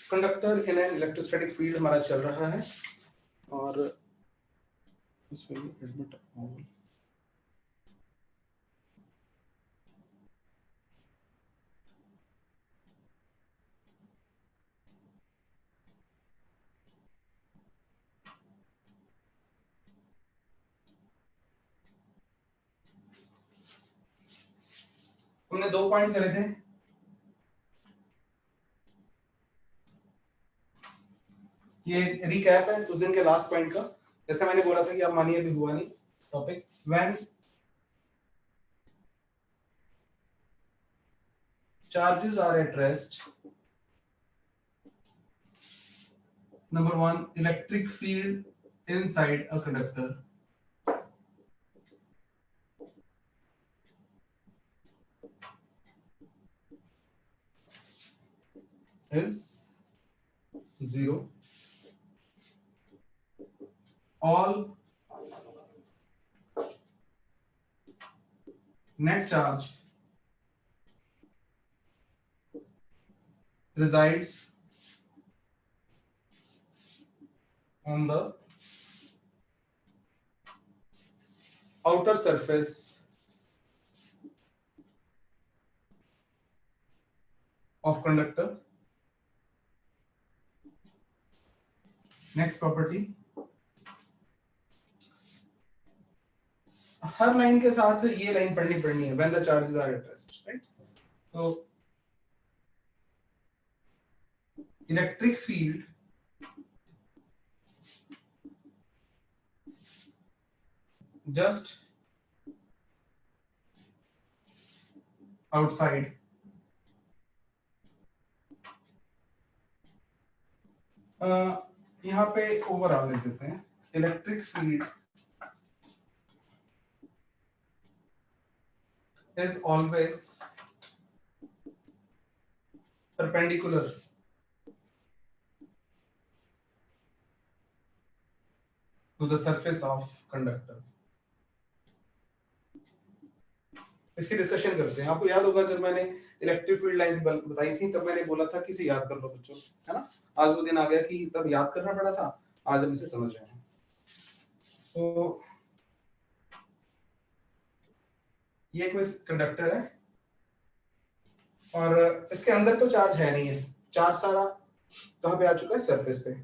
Conductor in an electrostatic field हमारा चल रहा है और इसमें एडमिट ऑल हमने 2 पॉइंट करे थे। ये रिकैप है उस दिन के लास्ट पॉइंट का। जैसे मैंने बोला था कि आप मानिए अभी हुआ नहीं topic. When charges are at rest, number 1 electric field inside a conductor is 0. All net charge resides on the outer surface of conductor. Next property, her line के साथ ये लाइन पढ़नी है when the charges are at rest, right? तो electric field just outside यहाँ पे overall लिख देते हैं electric field is always perpendicular to the surface of conductor. इसकी डिस्कशन करते हैं। आपको याद होगा जब मैंने इलेक्ट्रिक फील्ड लाइंस बताई थी तब मैंने बोला था कि इसे याद कर लो बच्चों, है ना। आज वो दिन आ गया कि तब याद करना पड़ा था, आज हम इसे समझ रहे हैं। तो ये कोई कंडक्टर है और इसके अंदर तो चार्ज है नहीं है, चार्ज सारा कहां पे आ चुका है, सरफेस पे।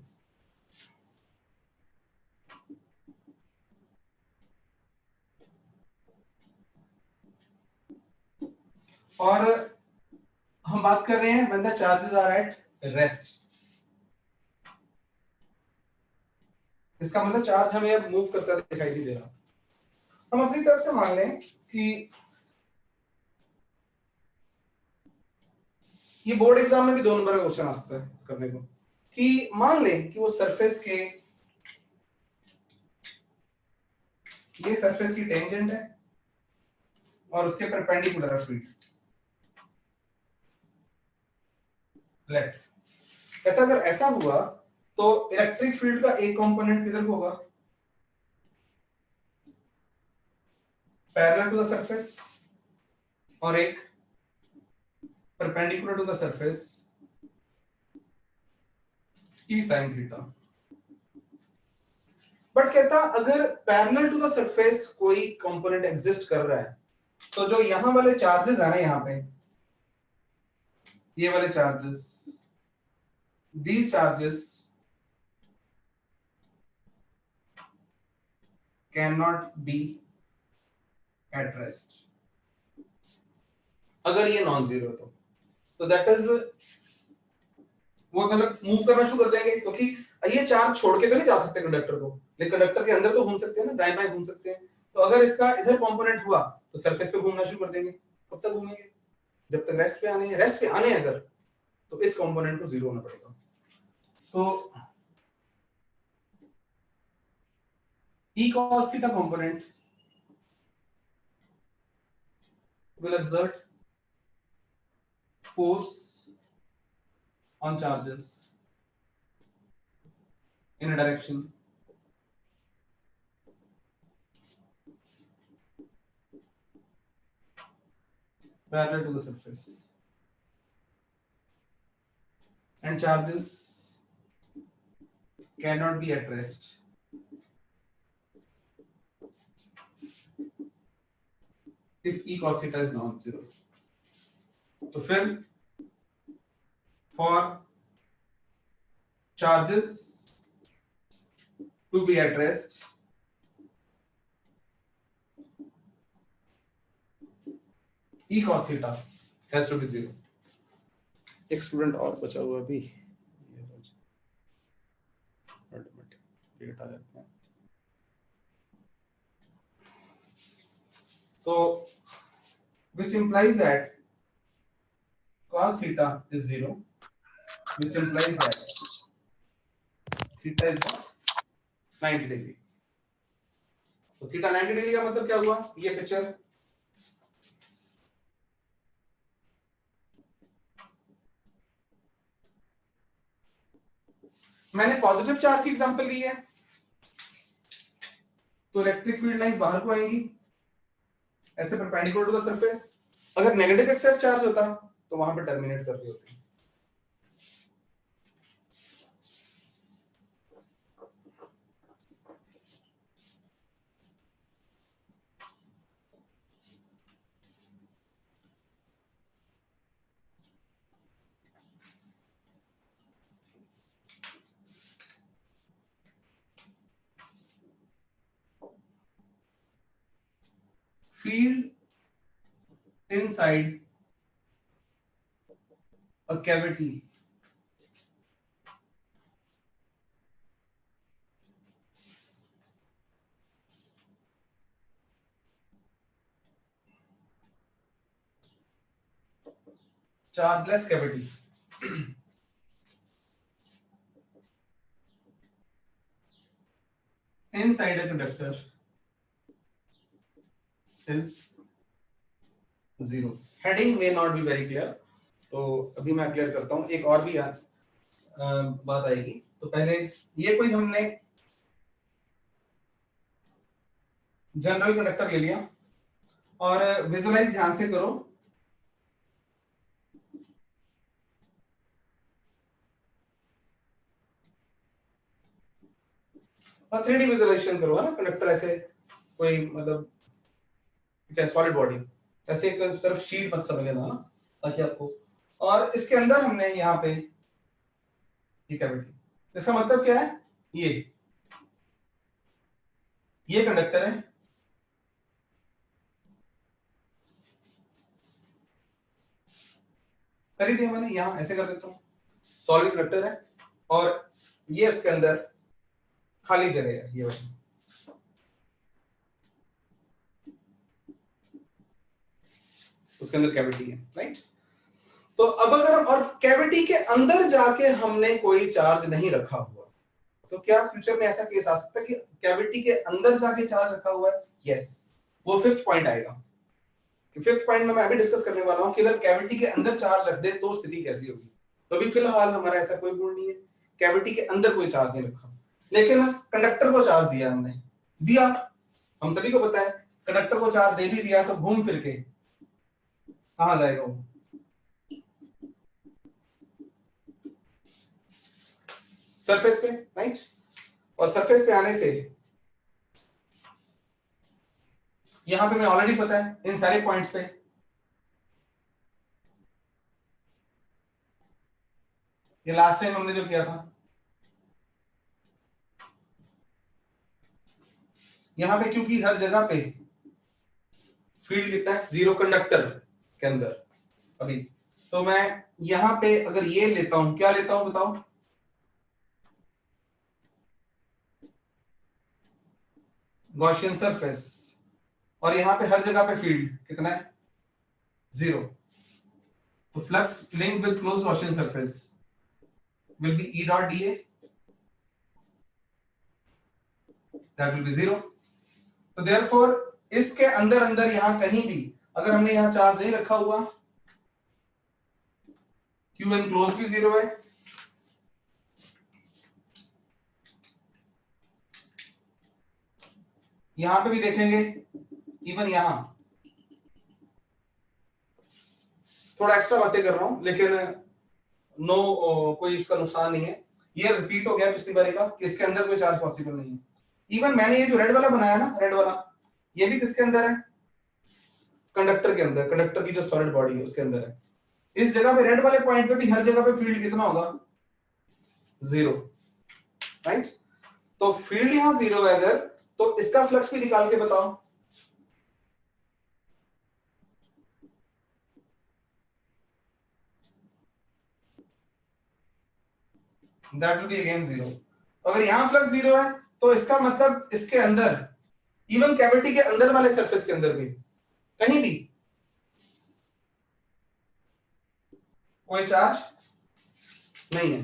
और हम बात कर रहे हैं when the charges are at rest। इसका मतलब चार्ज हमें अब मूव करता दिखाई नहीं दे रहा। हम अपनी तरफ से मान लें कि ये बोर्ड एग्जाम में भी 2 नंबर का क्वेश्चन आ सकता है करने को, कि मान लें कि वो सरफेस के, ये सरफेस की टेंजेंट है और उसके परपेंडिकुलर है फील्ड। लेट कहता अगर ऐसा हुआ तो इलेक्ट्रिक फील्ड का एक कंपोनेंट किधर होगा, पैरेलल टू द सरफेस, और एक perpendicular to the surface E sin theta. But कहता अगर पैरेलल टू द सरफेस कोई कंपोनेंट एग्जिस्ट कर रहा है तो जो यहां वाले चार्जेस है ना, यहां पे ये वाले charges, these charges cannot be at rest। अगर ये नॉन जीरो तो दैट इज वो मतलब मूव करना शुरू कर देंगे, क्योंकि ये चार्ज छोड़ के तो नहीं जा सकते कंडक्टर को, लेकिन कंडक्टर के अंदर तो घूम सकते हैं ना, दाएं बाएं घूम सकते हैं। तो अगर इसका इधर कंपोनेंट हुआ तो सरफेस पे घूमना शुरू कर देंगे। कब तक घूमेंगे, जब तक रेस्ट पे आने हैं। रेस्ट पे आने हैं अगर, तो इस कंपोनेंट को जीरो होना पड़ेगा। तो E cos theta component will exert force on charges in a direction parallel to the surface, and charges cannot be at rest if E cos theta is non-zero. तो फिर for charges to be at rest, E cos theta has to be zero. एक student और बचा हुआ अभी, late आ जाते हैं। तो which implies that cos theta is zero, which implies that theta is 90 degree. तो थीटा 90 डिग्री का मतलब क्या हुआ, ये पिक्चर मैंने पॉजिटिव चार्ज की एग्जांपल ली है, तो इलेक्ट्रिक फील्ड लाइंस बाहर को आएंगी ऐसे परपेंडिकुलर टू द सरफेस। अगर नेगेटिव एक्सेस चार्ज होता तो वहां पे टर्मिनेट कर रही होती। Field inside a cavity chargeless cavity inside a conductor is zero. Heading may not be very clear, तो अभी मैं क्लियर करता हूँ। एक और भी बात आएगी। तो पहले ये कोई हमने जनरल कंडक्टर ले लिया और विजुअलाइज ध्यान से करो। और 3D विजुअलाइजेशन करो, है ना। कंडक्टर ऐसे कोई मतलब क्या सॉलिड बॉडी, ऐसे एक सिर्फ शीट मत समझ लेना ना, ताकि आपको। और इसके अंदर हमने यहाँ पे ये कैविटी, इसका मतलब क्या है, ये कंडक्टर है, कर ही दिया मैंने, यहाँ ऐसे कर देता हूँ। सॉलिड कंडक्टर है और ये उसके अंदर खाली जगह है, ये वाली। उसके अंदर कैविटी है, राइट। तो अब अगर हम, और कैविटी के अंदर जाके हमने कोई चार्ज नहीं रखा हुआ, तो क्या फ्यूचर में ऐसा केस आ सकता है कि कैविटी के अंदर जाके चार्ज रखा हुआ है? यस, वो फिफ्थ पॉइंट आएगा। फिफ्थ पॉइंट में मैं अभी डिस्कस करने वाला हूं कि अगर कैविटी के अंदर चार्ज रख दे तो स्थिति कैसी होगी। तो अभी फिलहाल हमारा ऐसा कोई गुण नहीं है, कैविटी के अंदर कोई चार्ज नहीं रखा, लेकिन कंडक्टर को चार्ज दिया हमने, दिया, हम सभी को पता है कंडक्टर को चार्ज दे भी दिया तो घूम फिर के कहां जाएगा वो, सरफेस पे, राइट। और सरफेस पे आने से यहां पे मैं ऑलरेडी पता है इन सारे पॉइंट्स पे ये लास्ट टाइम हमने जो किया था, यहां पे क्योंकि हर जगह पे फील्ड कितना है, जीरो कंडक्टर के अंदर अभी, तो मैं यहां पे अगर ये लेता हूं, क्या लेता हूं बताओ, गॉसियन सरफेस, और यहां पे हर जगह पे फील्ड कितना है, जीरो। तो flux linked with closed Gaussian surface will be E dot dA, that will be zero. तो therefore इसके अंदर अंदर यहां कहीं भी अगर हमने यहाँ चार्ज नहीं रखा हुआ, क्यू एन क्लोज भी 0 है, यहां पे भी देखेंगे, इवन यहां थोड़ा एक्स्ट्रा बातें कर रहा हूं, लेकिन नो कोई इसका नुकसान नहीं है। ये रिपीट हो गया पिछली बार का कि इसके अंदर कोई चार्ज पॉसिबल नहीं है। इवन मैंने ये जो रेड वाला बनाया ना, रेड वाला, ये भी किसके अंदर है? कंडक्टर के अंदर, कंडक्टर की जो सॉलिड बॉडी है उसके अंदर है। इस जगह पे रेड वाले पॉइंट पे भी हर जगह पे फील्ड कितना होगा? 0, राइट? तो फील्ड यहां 0 है अगर, तो इसका फ्लक्स भी निकाल के बताओ। That will be again 0। तो अगर यहां फ्लक्स 0 है तो इसका मतलब इसके अंदर, इवन कैविटी के अंदर वाले सरफेस के अंदर भी कहीं भी कोई चार्ज नहीं है।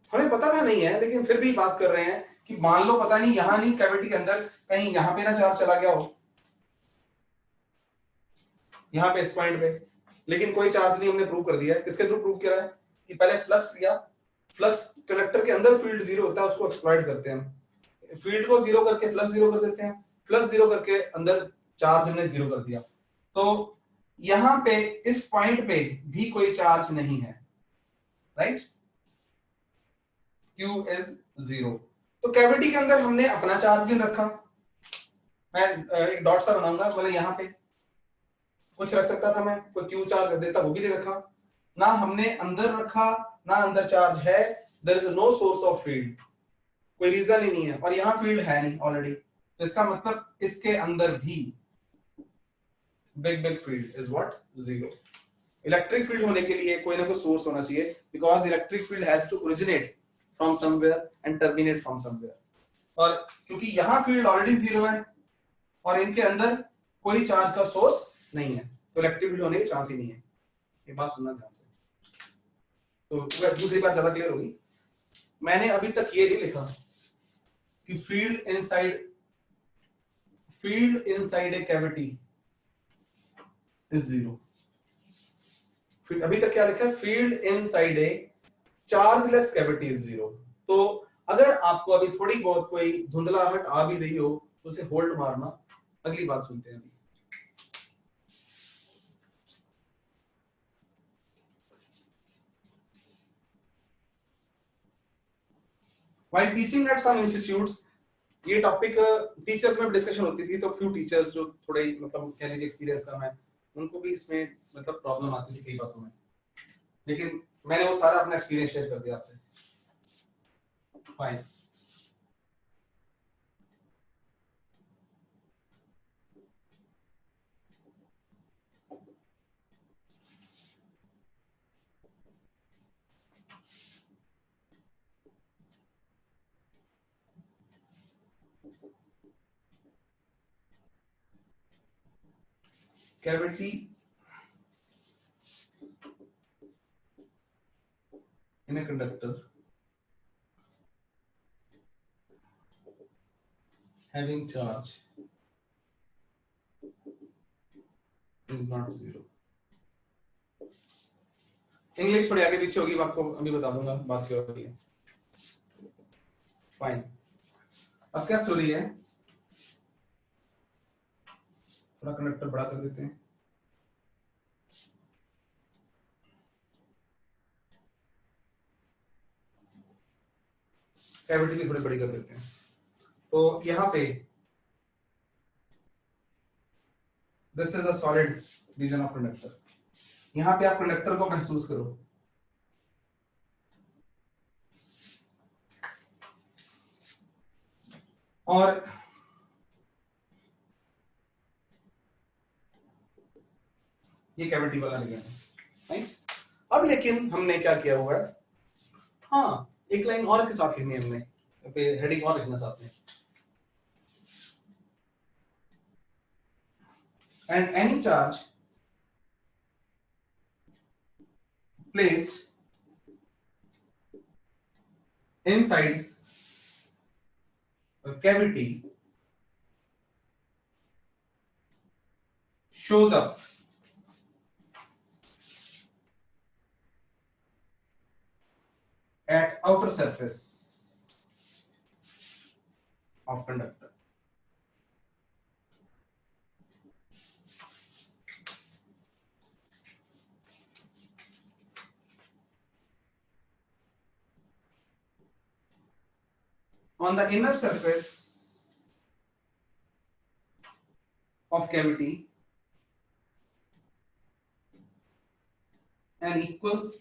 हमें पता था नहीं है, लेकिन फिर भी बात कर रहे हैं कि मान लो पता नहीं, यहां नहीं, कैविटी के अंदर कहीं यहां पे ना चार्ज चला गया हो, यहां पे इस पॉइंट पे, लेकिन कोई चार्ज नहीं, हमने प्रूव कर दिया है। किसके थ्रू प्रूव किया है? कि पहले फ्लक्स लिया, फ्लक्स कंडक्टर के अंदर फील्ड 0 होता है, उसको एक्सप्लॉइट करते हैं हम। फील्ड को 0 करके फ्लक्स 0 कर देते हैं, फ्लक्स 0 करके अंदर चार्ज हमने 0 कर दिया। तो यहां पे इस पॉइंट पे भी कोई चार्ज नहीं है, राइट? Q is 0। तो कैविटी के अंदर हमने अपना चार्ज भी रखा। मैं एक डॉट सा बनाऊंगा, मतलब यहां पे कुछ रख सकता था मैं, कोई Q चार्ज रख देता, वो भी नहीं रखा। ना हमने अंदर रखा, ना अंदर चार्ज है। There is no source of field, कोई रीजन ही नहीं है, और यहां फील्ड है नहीं ऑलरेडी। तो इसका मतलब इसके अंदर भी big field is what? 0। Electric field होने के लिए कोई ना कोई सोर्स होना चाहिए, because electric field has to originate from somewhere and terminate from somewhere. और क्योंकि यहां फील्ड ऑलरेडी 0 है और इनके अंदर कोई चार्ज का सोर्स नहीं है, तो इलेक्ट्रिक फील्ड होने के चांस ही नहीं है। ये बात सुनना ध्यान से, तो दूसरी बात ज्यादा क्लियर होगी। मैंने अभी तक ये नहीं लिखा कि field inside a cavity is 0। अभी तक क्या लिखा है? Field inside a chargeless cavity is 0। तो अगर आपको अभी थोड़ी बहुत कोई धुंधलाहट आ भी रही हो तो उसे होल्ड मारना, अगली बात सुनते हैं। While teaching at some institutes, ये टॉपिक टीचर्स में डिस्कशन होती थी, तो फ्यू टीचर्स जो थोड़े मतलब कह लीजिए एक्सपीरियंस कम है, उनको भी इसमें मतलब प्रॉब्लम आती थी कई बातों में, लेकिन मैंने वो सारा अपना एक्सपीरियंस शेयर कर दिया आपसे। Fine. cavity in a conductor having charge is not 0। English थोड़ी आगे पीछे होगी, आपको अभी बता दूंगा बात क्या हो रही है। फाइन। अब क्या स्टोरी है, थोड़ा कंडक्टर बड़ा कर देते हैं। कैविटी भी थोड़ी बड़ी कर देते हैं। तो यहाँ पे this is a solid region of conductor. यहाँ पे आप कंडक्टर को महसूस करो, और ये कैविटी वाला रीजन है, राइट? अब लेकिन हमने क्या किया हुआ है, हाँ एक लाइन और के साथ लिखनी है हमने, हेडिंग और लिखना साथ में। And any charge placed inside a cavity shows up at outer surface of conductor. On the inner surface of cavity, an equal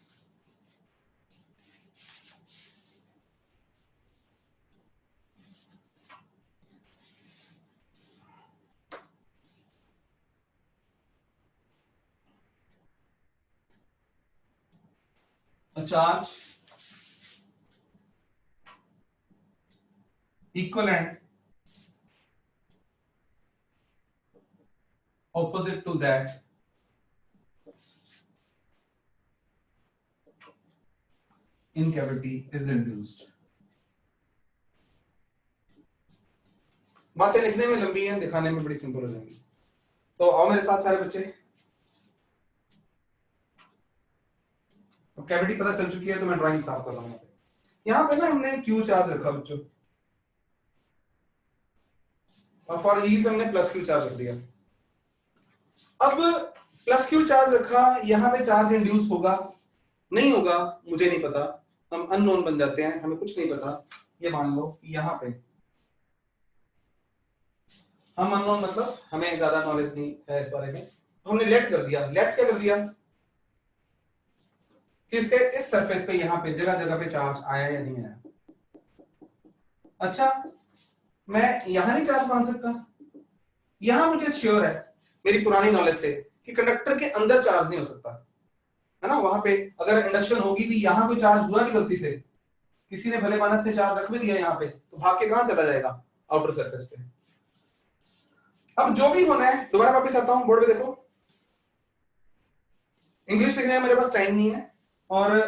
a charge equivalent opposite to that in cavity is induced. बातें लिखने में लंबी हैं, दिखाने में बड़ी simple हो जाएंगी। तो आओ मेरे साथ सारे बच्चे। अब कैविटी पता चल चुकी है तो मैं ड्राइंग साफ कर रहा हूँ। यहाँ पे ना हमने क्यू चार्ज रखा बच्चों, और फॉर ईज हमने प्लस क्यू चार्ज रख दिया। अब प्लस क्यू चार्ज रखा, यहाँ पे चार्ज इंड्यूस होगा नहीं होगा मुझे नहीं पता, हम अननोन बन जाते हैं, हमें कुछ नहीं पता। ये मान लो यहाँ पे हम अननोन मतलब हमें ज्यादा नॉलेज नहीं है इस बारे में, तो हमने लेट कर दिया। लेट क्या कर दिया कि इसके इस सरफेस पे यहाँ पे जगह जगह पे चार्ज आया या नहीं आया। अच्छा, मैं यहां नहीं चार्ज मान सकता? यहां मुझे श्योर है मेरी पुरानी नॉलेज से कि कंडक्टर के अंदर चार्ज नहीं हो सकता, है ना। वहां पे अगर इंडक्शन होगी भी, यहां कोई चार्ज हुआ भी गलती से, किसी ने भले मानस ने चार्ज रख भी दिया यहाँ पे, तो भाग के कहां चला जाएगा? आउटर सरफेस पे। अब जो भी होना है, दोबारा वापस आता हूं, बोर्ड पे देखो। इंग्लिश लिखने में मेरे पास टाइम नहीं है, और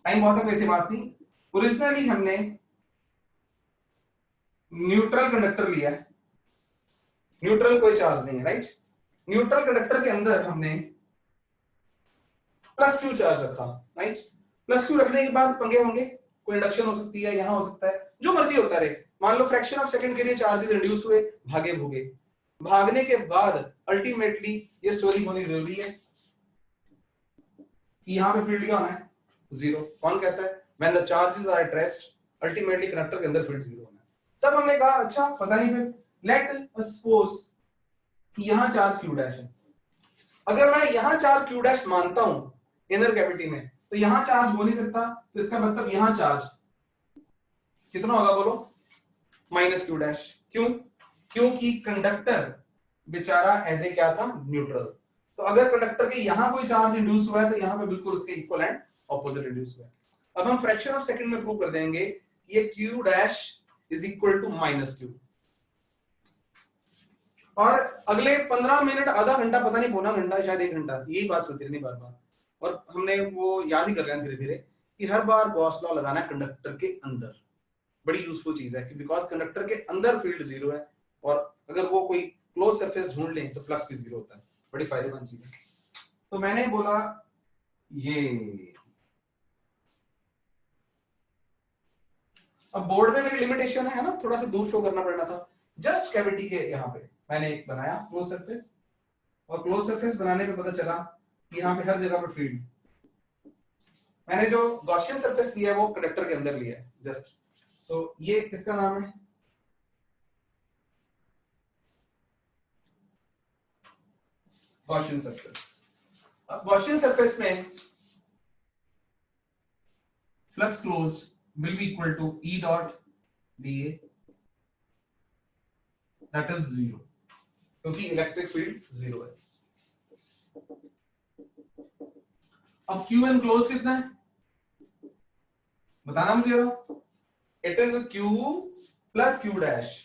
टाइम बहुत है, वैसी बात नहीं। ओरिजिनली हमने न्यूट्रल कंडक्टर लिया है, न्यूट्रल कोई चार्ज नहीं है, राइट। न्यूट्रल कंडक्टर के अंदर हमने प्लस क्यू चार्ज रखा, राइट। प्लस क्यू रखने के बाद पंगे होंगे, कोई इंडक्शन हो सकती है, यहां हो सकता है, जो मर्जी होता रहे। मान लो फ्रैक्शन ऑफ सेकंड के लिए चार्जेस इंड्यूस हुए, भागे भूगे, भागने के बाद अल्टीमेटली ये स्टोरी होनी जरूरी है कि यहाँ पे फील्ड क्या होना है? जीरो। कौन कहता है? When the charges are at rest ultimately conductor के अंदर फील्ड जीरो होना है। तब हमने कहा अच्छा पता नहीं, फिर लेट अस सपोज कि यहाँ चार्ज क्यू डैश है। अगर मैं यहाँ चार्ज क्यू डैश मानता हूं इनर कैविटी में, तो यहाँ चार्ज हो नहीं सकता, तो इसका मतलब यहाँ चार्ज कितना होगा बोलो? Minus Q dash. क्यों? क्योंकि कंडक्टर बेचारा एज ए क्या था? न्यूट्रल। तो अगर कंडक्टर के यहां कोई चार्ज इंड्यूस हुआ है, तो यहां पे बिल्कुल उसके इक्वल एंड ऑपोजिट इंड्यूस हुआ है। अब हम फ्रैक्शन ऑफ सेकंड में प्रूव कर देंगे कि ये Q dash is equal to minus Q. और अगले 15 मिनट, आधा घंटा, पता नहीं पौना घंटा, शायद 1 घंटा, यही बात चलती रहनी बार बार। और हमने वो याद ही कर रहे हैं धीरे धीरे कि हर बार गॉस लॉ लगाना है कंडक्टर के अंदर। बड़ी यूजफुल चीज है कि बिकॉज कंडक्टर के अंदर फील्ड जीरो है, और अगर वो कोई क्लोज सरफेस ढूंढ लें तो फ्लक्स भी जीरो होता है। बड़ी फायदेमंद चीज है। तो मैंने बोला ये, अब बोर्ड में मेरी लिमिटेशन है ना, थोड़ा सा दूर शो करना पड़ना था। जस्ट कैविटी के यहाँ पे मैंने एक बनाया क्लोज सरफेस, और क्लोज सरफेस बनाने पे पता चला कि यहाँ पे हर जगह पे फील्ड। मैंने जो गॉसियन सरफेस लिया है वो कंडक्टर के अंदर लिया है जस्ट। तो ये किसका नाम है? Gaussian surface. अब गॉसियन सरफेस में flux closed will be equal to E dot dA, that is 0, क्योंकि इलेक्ट्रिक फील्ड 0 है। अब Q enclosed कितना है बताना मुझे जरा। It is Q plus Q dash.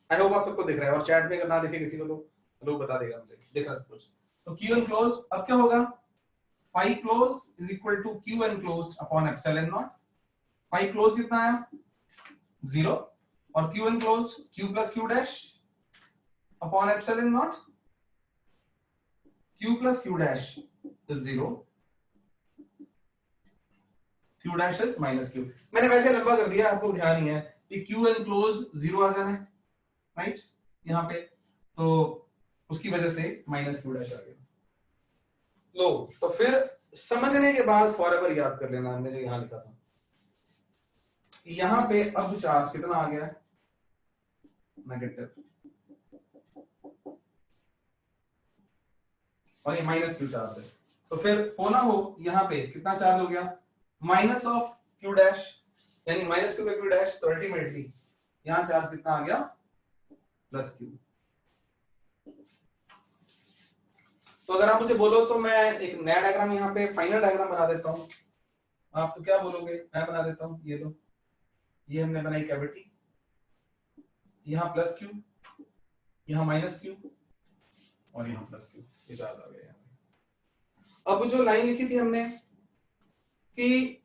I hope आप सबको दिख रहा है, और चैट में अगर ना दिखे किसी को तो लोग बता देगा मुझे, दिख रहा है सब कुछ। तो Q enclosed अब क्या होगा? phi closed is equal to Q enclosed upon epsilon naught। phi closed कितना आया? 0, और Q enclosed Q plus Q dash upon epsilon naught। Q plus Q dash is 0, Q dash is minus Q। मैंने वैसे लंबा कर दिया, आपको ध्यान नहीं है कि Q enclosed 0 आ जाना है, राइट, यहाँ पे, तो उसकी वजह से माइनस Q dash आ गया। लो, तो फिर समझने के बाद फॉरएवर याद कर लेना, मैंने यहां लिखा था, यहां पे अब चार्ज कितना आ गया, नेगेटिव, और ये माइनस Q चार्ज है, तो फिर होना हो यहां पे कितना चार्ज हो गया, माइनस ऑफ Q डैश, यानी माइनस Q पे Q डैश, तो अल्टीमेटली यहां चार्ज कितना आ गया, प्लस Q। तो अगर आप मुझे बोलो तो मैं एक नया डायग्राम यहाँ पे फाइनल डायग्राम बना देता हूँ, आप तो क्या बोलोगे, मैं बना देता हूँ, ये लो, ये हमने बनाई कैविटी, यहाँ प्लस Q, यहाँ माइनस Q, और यहाँ प्लस Q, ये चार्ज आ गया। अब जो लाइन लिखी थी हमने कि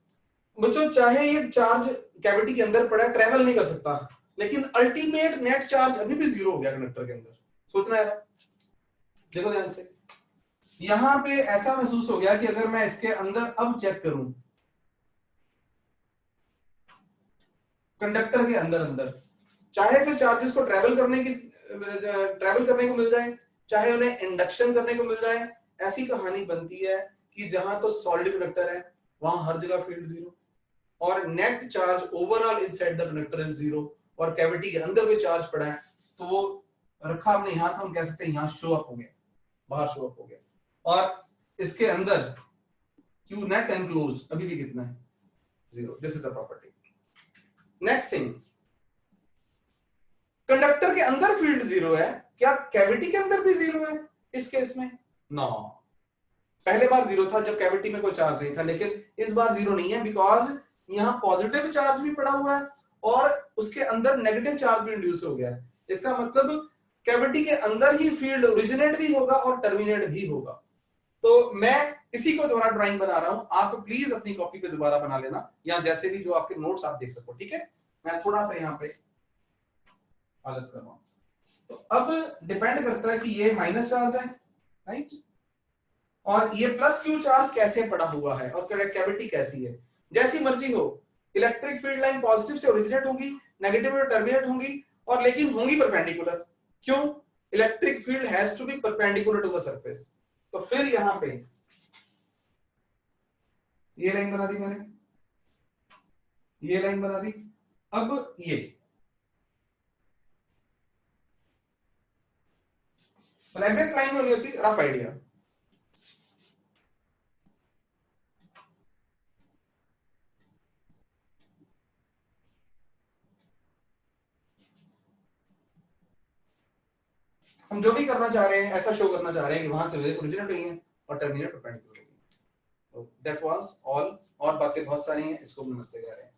बच्चों चाहे ये चार्ज कैविटी के अंदर पड़ा, ट्रेवल नहीं कर सकता, लेकिन अल्टीमेट नेट चार्ज अभी भी 0 हो गया कंडक्टर के अंदर। सोचना है, देखो ध्यान से, यहां पे ऐसा महसूस हो गया कि अगर मैं इसके अंदर अब चेक करूं, कंडक्टर के अंदर अंदर, चाहे फिर चार्जेस को ट्रेवल करने को मिल जाए, चाहे उन्हें इंडक्शन करने को मिल जाए, ऐसी कहानी बनती है कि जहां तो सॉलिड कंडक्टर है वहां हर जगह फील्ड 0, और net charge overall inside the conductor is 0, और कैविटी के अंदर भी चार्ज पड़ा है, तो वो रखा हमने यहां था, हम कह सकते हैं यहां शो अप हो गया, बाहर शो अप हो गया, और इसके अंदर Q net enclosed अभी भी कितना है, 0। This is the property. Next thing, conductor के अंदर फील्ड 0 है, क्या कैविटी के अंदर भी 0 है इस केस में? नो, पहले बार 0 था जब कैविटी में कोई चार्ज नहीं था, लेकिन इस बार 0 नहीं है, बिकॉज यहाँ पॉजिटिव चार्ज भी पड़ा हुआ है और उसके अंदर नेगेटिव चार्ज भी इंड्यूस हो गया है। इसका मतलब कैविटी के अंदर ही फील्ड ओरिजिनेट भी होगा और टर्मिनेट भी होगा। तो मैं इसी को दोबारा ड्राइंग बना रहा हूं, आप प्लीज अपनी कॉपी पे दोबारा बना लेना, या जैसे भी जो आपके नोट्स आप देख सको, ठीक है। मैं थोड़ा सा यहाँ पे आलस कर रहा हूं। तो अब डिपेंड करता है कि ये माइनस चार्ज है, राइट, और ये प्लस Q चार्ज कैसे पड़ा हुआ है और कैविटी कैसी है। जैसी मर्जी हो, इलेक्ट्रिक फील्ड लाइन पॉजिटिव से ओरिजिनेट होगी, नेगेटिव में टर्मिनेट होंगी, और लेकिन होंगी परपेंडिकुलर। क्यों? Electric field has to be perpendicular to the surface. तो फिर यहां पे ये लाइन बना दी मैंने, ये लाइन बना दी, अब ये एग्जैक्ट लाइन में नहीं होती, रफ आइडिया। हम जो भी करना चाह रहे हैं ऐसा शो करना चाह रहे हैं कि वहां से ओरिजिनेट हुई है और टर्मिनेट परपेंडिकुलर हुई है। तो दैट वाज ऑल, और बातें बहुत सारी हैं, इसको नमस्ते कह रहे हैं।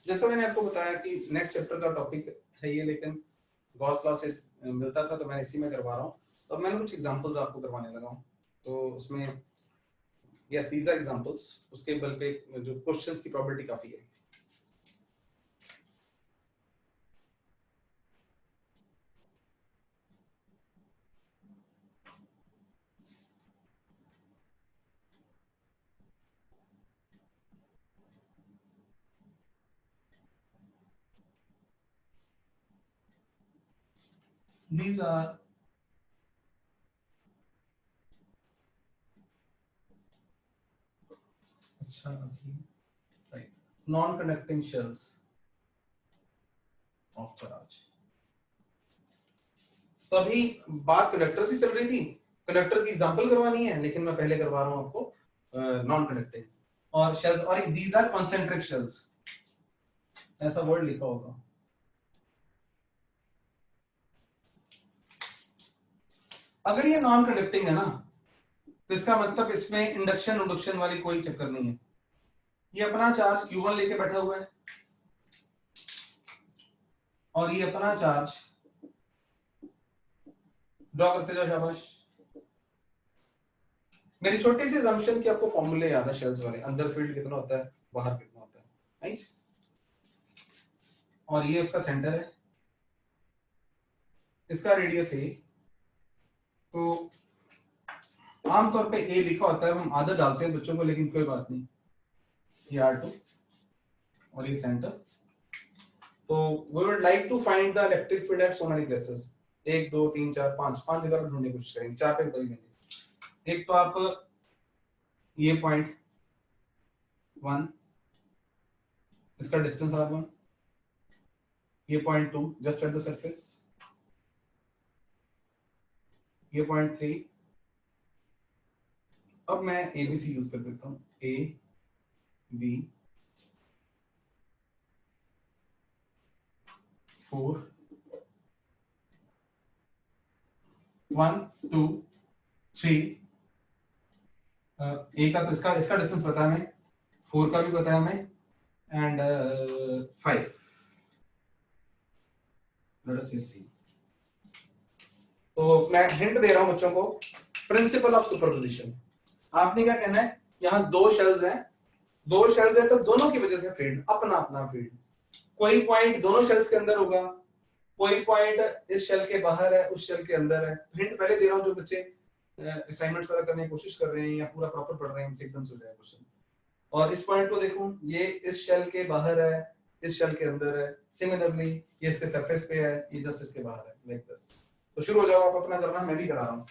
जैसा मैंने आपको बताया कि नेक्स्ट चैप्टर का टॉपिक है ये, लेकिन गॉस लॉ से मिलता था तो मैं इसी में करवा रहा हूँ। तो मैंने कुछ एग्जांपल्स आपको करवाने लगा हूँ, तो उसमें यस दीज आर एग्जांपल्स, उसके बल पे जो क्वेश्चंस की प्रोबेबिलिटी काफी है। These are right non-conducting shells of charge। तो अभी बात कंडक्टर से चल रही थी, कंडक्टर्स की एग्जांपल करवानी है, लेकिन मैं पहले करवा रहा हूं आपको नॉन कंडक्टिंग और शेल्स, और दीज आर कॉन्सेंट्रिक शेल्स, ऐसा वर्ड लिखा होगा। अगर ये नॉन कंडक्टिंग है ना, तो इसका मतलब इसमें इंडक्शन वाली कोई चक्कर नहीं है। ये अपना चार्ज Q1 लेके बैठा हुआ है, और ये अपना चार्ज ड्रॉ करते जाओ, शाबाश। मेरी छोटी सी assumption कि आपको फॉर्मूले याद है शेल्स वाले, अंदर फील्ड कितना होता है, बाहर कितना होता है, राइट। और ये उसका सेंटर है, इसका रेडियस ए। तो आमतौर पे ए लिखा होता है, हम आदत डालते हैं बच्चों को, लेकिन कोई बात नहीं। ये R2 और ये सेंटर। तो we would like to find the electric field at so many places। 1 2 3 4 5 जगह पे ढूंढने की कोशिश करेंगे, 4 पे कर लेंगे। एक तो आप ये पॉइंट 1, इसका डिस्टेंस R1, ये point 2 just at the surface, ये पॉइंट 3। अब मैं ABC यूज कर देता हूं, A B 4 1 2 3। ए का तो इसका डिस्टेंस पता है हमें, 4 का भी पता है हमें, एंड 5। लेट अस सी। तो मैं हिंट दे रहा हूं बच्चों को, प्रिंसिपल ऑफ सुपरपोजिशन। आपने क्या कहना है, यहाँ 2 शेल्स हैं, 2 शेल्स है तो दोनों की वजह से फील्ड अपना अपना फील्ड। कोई पॉइंट दोनों शेल्स के अंदर होगा, कोई पॉइंट इस शेल के बाहर है, उस शेल के अंदर है। हिंट पहले दे रहा हूं, जो बच्चे असाइनमेंट्स वगैरह करने की कोशिश कर रहे हैं या पूरा प्रॉपर पढ़ रहे हैं, उनसे एकदम से हो जाएगा क्वेश्चन। और इस पॉइंट को देखूं, ये इस शेल के बाहर है, इस शेल के अंदर है। सिमिलरली ये इसके सरफेस पे है, ये जस्ट इसके बाहर है, लाइक दिस। तो शुरू हो जाओ आप अपना करना, मैं भी करा रहा हूं।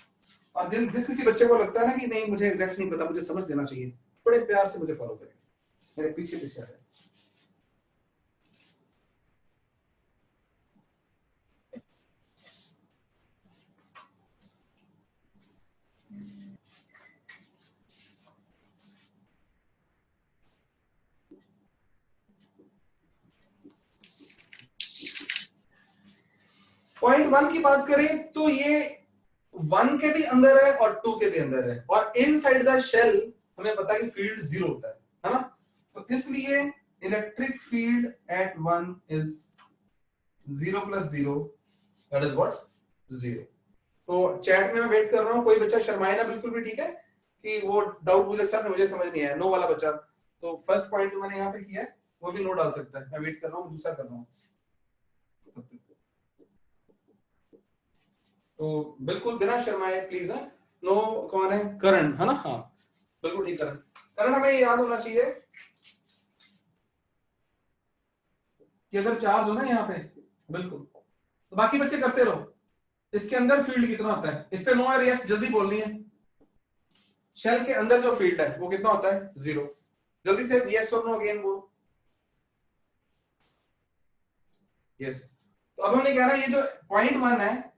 और जिस किसी बच्चे को लगता है ना कि नहीं मुझे एग्जैक्ट नहीं पता, मुझे समझ लेना चाहिए, बड़े प्यार से मुझे फॉलो करें, मेरे पीछे पीछे है। पॉइंट 1 की बात करें तो ये 1 के भी अंदर है और 2 के भी अंदर है, और इनसाइड द शेल हमें पता है कि फील्ड 0 होता है ना। तो इसलिए electric field at 1 is 0 + 0, that is what 0। तो चैट में मैं वेट कर रहा हूं, कोई बच्चा शर्माए ना बिल्कुल भी, ठीक है, कि वो डाउट मुझे सर मुझे समझ नहीं आया, नो वाला बच्चा। तो फर्स्ट पॉइंट जो मैंने यहाँ पे किया है वो भी नो डाल सकता है, मैं वेट कर रहा हूँ, दूसरा कर रहा हूँ। तो बिल्कुल बिना शर्माए प्लीज है। नो कौन है, करण है ना, हाँ बिल्कुल ठीक करण। करण हमें याद होना चाहिए कि अगर चार्ज हो ना यहाँ पे, बिल्कुल, तो बाकी बच्चे करते रहो। इसके अंदर फील्ड कितना होता है, इस पे नो और यस जल्दी बोलनी है। शेल के अंदर जो फील्ड है वो कितना होता है, 0। जल्दी से यस और नो अगेन वो यस। तो अब हमने कह रहा है ये जो पॉइंट 1 है,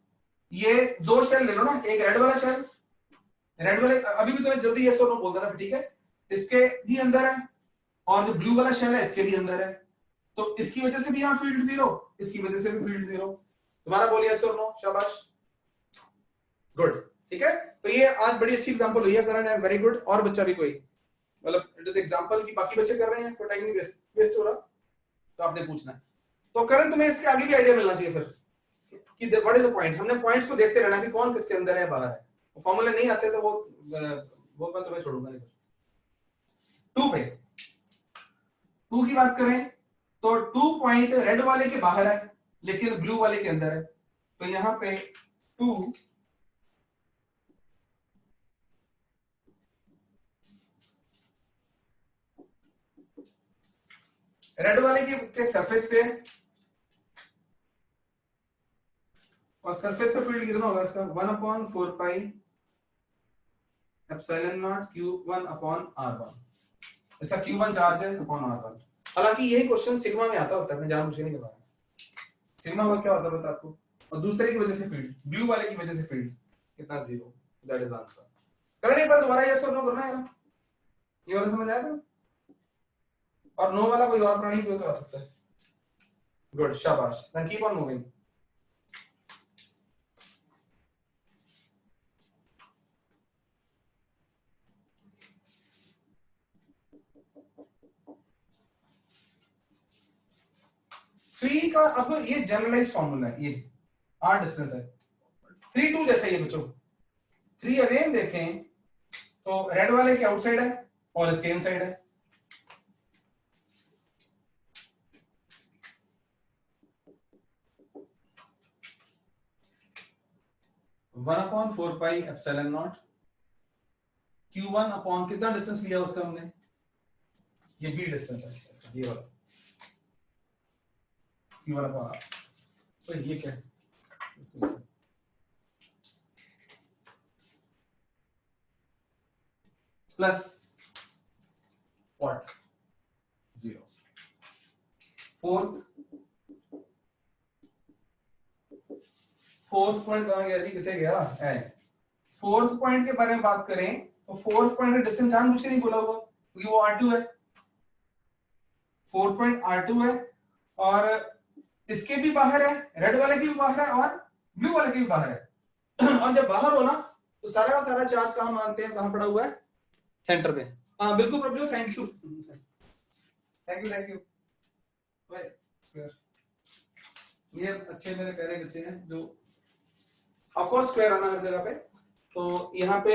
ये 2 शेल ले लो ना, एक रेड वाला शेल, रेड वाले अभी भी तुम्हें जल्दी यस और नो बोल देना, ठीक है, इसके भी अंदर है, और जो ब्लू वाला शेल है इसके भी अंदर है। तो इसकी वजह से भी यहाँ फील्ड 0, इसकी वजह से भी फील्ड 0। तुम्हारा बोलिए यस और नो, शाबाश, गुड, ठीक है। तो ये आज बड़ी अच्छी एग्जांपल हुई है करण, एंड वेरी गुड। और बच्चा भी कोई, मतलब इट इज एग्जांपल की बाकी बच्चे कर रहे हैं, कोई टाइम नहीं वेस्ट हो रहा, तो आपने पूछना है। तो करण तुम्हें इसके आगे भी आइडिया मिलना चाहिए फिर कि व्हाट इज द पॉइंट। हमने पॉइंट्स को देखते रहना कि कौन किसके अंदर है बाहर है। फॉर्मूले नहीं आते तो वो मैं तुम्हें छोड़ूंगा नहीं। 2 पे 2 की बात करें तो 2 पॉइंट रेड वाले के बाहर है लेकिन ब्लू वाले के अंदर है। तो यहां पे 2 रेड वाले के सरफेस पे, और सरफेस पे फील्ड कितना होगा इसका, 1/4 पाई एप्सिलॉन नॉट Q1/R1। इसका Q1 चार्ज है अपॉन R1। हालांकि यही क्वेश्चन सिग्मा में आता होता है, मैं जानबूझ के नहीं करवाया। सिग्मा का क्या होता है बता आपको, और दूसरे की वजह से फील्ड, ब्लू वाले की वजह से फील्ड कितना, 0, दैट इज आंसर। करने पर दोबारा यस और नो करना है, ये वाला समझ आया था, और नो वाला कोई और प्राणी भी बता सकता है। गुड, शाबाश, देन कीप ऑन मूविंग। 3 का अब ये जनरलाइज फॉर्मूला है, ये r डिस्टेंस है 3 2 जैसा ही है बच्चों। 3 अगेन देखें तो रेड वाले के आउटसाइड है और इसके इनसाइड है। One upon 4 pi epsilon not Q1 upon कितना डिस्टेंस लिया उसका हमने, ये b डिस्टेंस है इसका, ये वाला Q1 अपॉन r। तो ये क्या है, प्लस व्हाट 0। फोर्थ पॉइंट कहां गया जी, कितने गया है। फोर्थ पॉइंट के बारे में बात करें तो फोर्थ पॉइंट का डिस्टेंस जानबूझ के नहीं बोला होगा क्योंकि वो R2 है। फोर्थ पॉइंट R2 है और इसके भी बाहर है, रेड वाले के भी बाहर है और ब्लू वाले के भी बाहर है। और जब बाहर हो ना तो सारा का सारा चार्ज कहां मानते हैं, कहां पड़ा हुआ है, सेंटर पे। हाँ बिल्कुल प्रभु, thank you thank you thank you. ये अच्छे मेरे प्यारे बच्चे हैं जो ऑफ कोर्स स्क्वायर आना हर जगह पे। तो यहाँ पे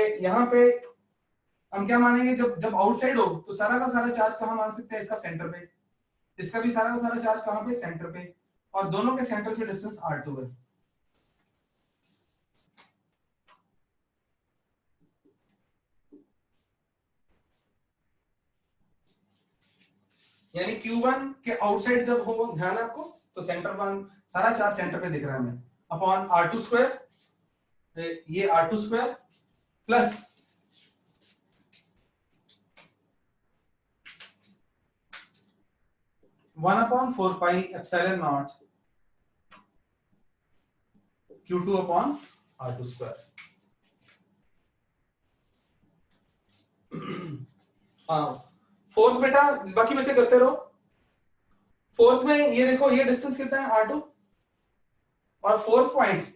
हम क्या मानेंगे, जब आउटसाइड हो तो सारा का सारा चार्ज कहां मान सकते हैं, इसका सेंटर पे। इसका भी सारा का सारा चार्ज कहां पे, सेंटर पे। और दोनों के सेंटर से डिस्टेंस R2 है। यानी Q1 के आउटसाइड जब हो, ध्यान है आपको, तो सेंटर वन सारा चार्ज सेंटर पे दिख रहा है हमें, अपॉन R2 स्क्वायर, ये R2 square plus one upon 4 pi epsilon not Q2 upon R2 square. हाँ फोर्थ बेटा बाकी बच्चे करते रहो। फोर्थ में ये देखो, ये डिस्टेंस कितना है R2 और फोर्थ पॉइंट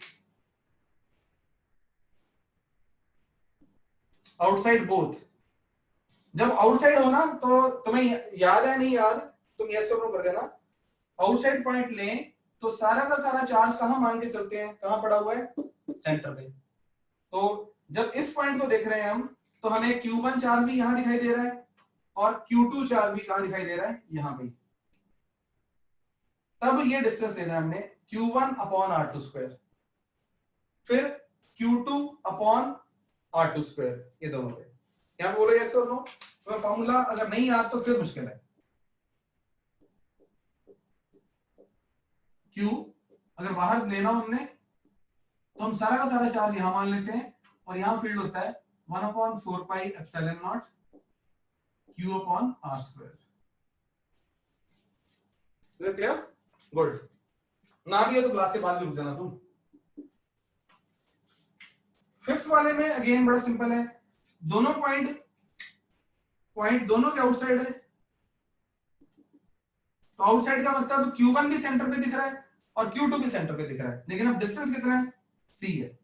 आउटसाइड बोथ। जब आउटसाइड हो ना तो तुम्हें याद है नहीं याद, तुम यस और नो कर देना। आउटसाइड पॉइंट लें तो सारा का सारा चार्ज कहां मान के चलते हैं, कहां पड़ा हुआ है, सेंटर पे। तो जब इस पॉइंट को देख रहे हैं हम तो हमें Q1 चार्ज भी यहां दिखाई दे रहा है और Q2 चार्ज भी कहां दिखाई दे रहा है, यहां पे। तब ये डिस्टेंस लेना है हमने Q1 अपॉन R2 स्क्वायर, फिर Q2 अपॉन R2 स्क्वायर, ये दोनों पे। क्या बोलो यस और नो। तो फॉर्मूला अगर नहीं याद तो फिर मुश्किल है। Q अगर बाहर लेना हमने तो हम सारा का सारा चार्ज यहां मान लेते हैं और यहां फील्ड होता है 1 upon 4 pi epsilon not Q upon R square. Is it clear? Good. ना भी हो तो क्लास के बाद भी रुक जाना तुम। फिफ्थ वाले में अगेन बड़ा सिंपल है, दोनों पॉइंट दोनों के आउटसाइड है। तो आउटसाइड का मतलब Q1 भी सेंटर पे दिख रहा है और Q2 भी सेंटर पे दिख रहा है, लेकिन अब डिस्टेंस कितना है, C है।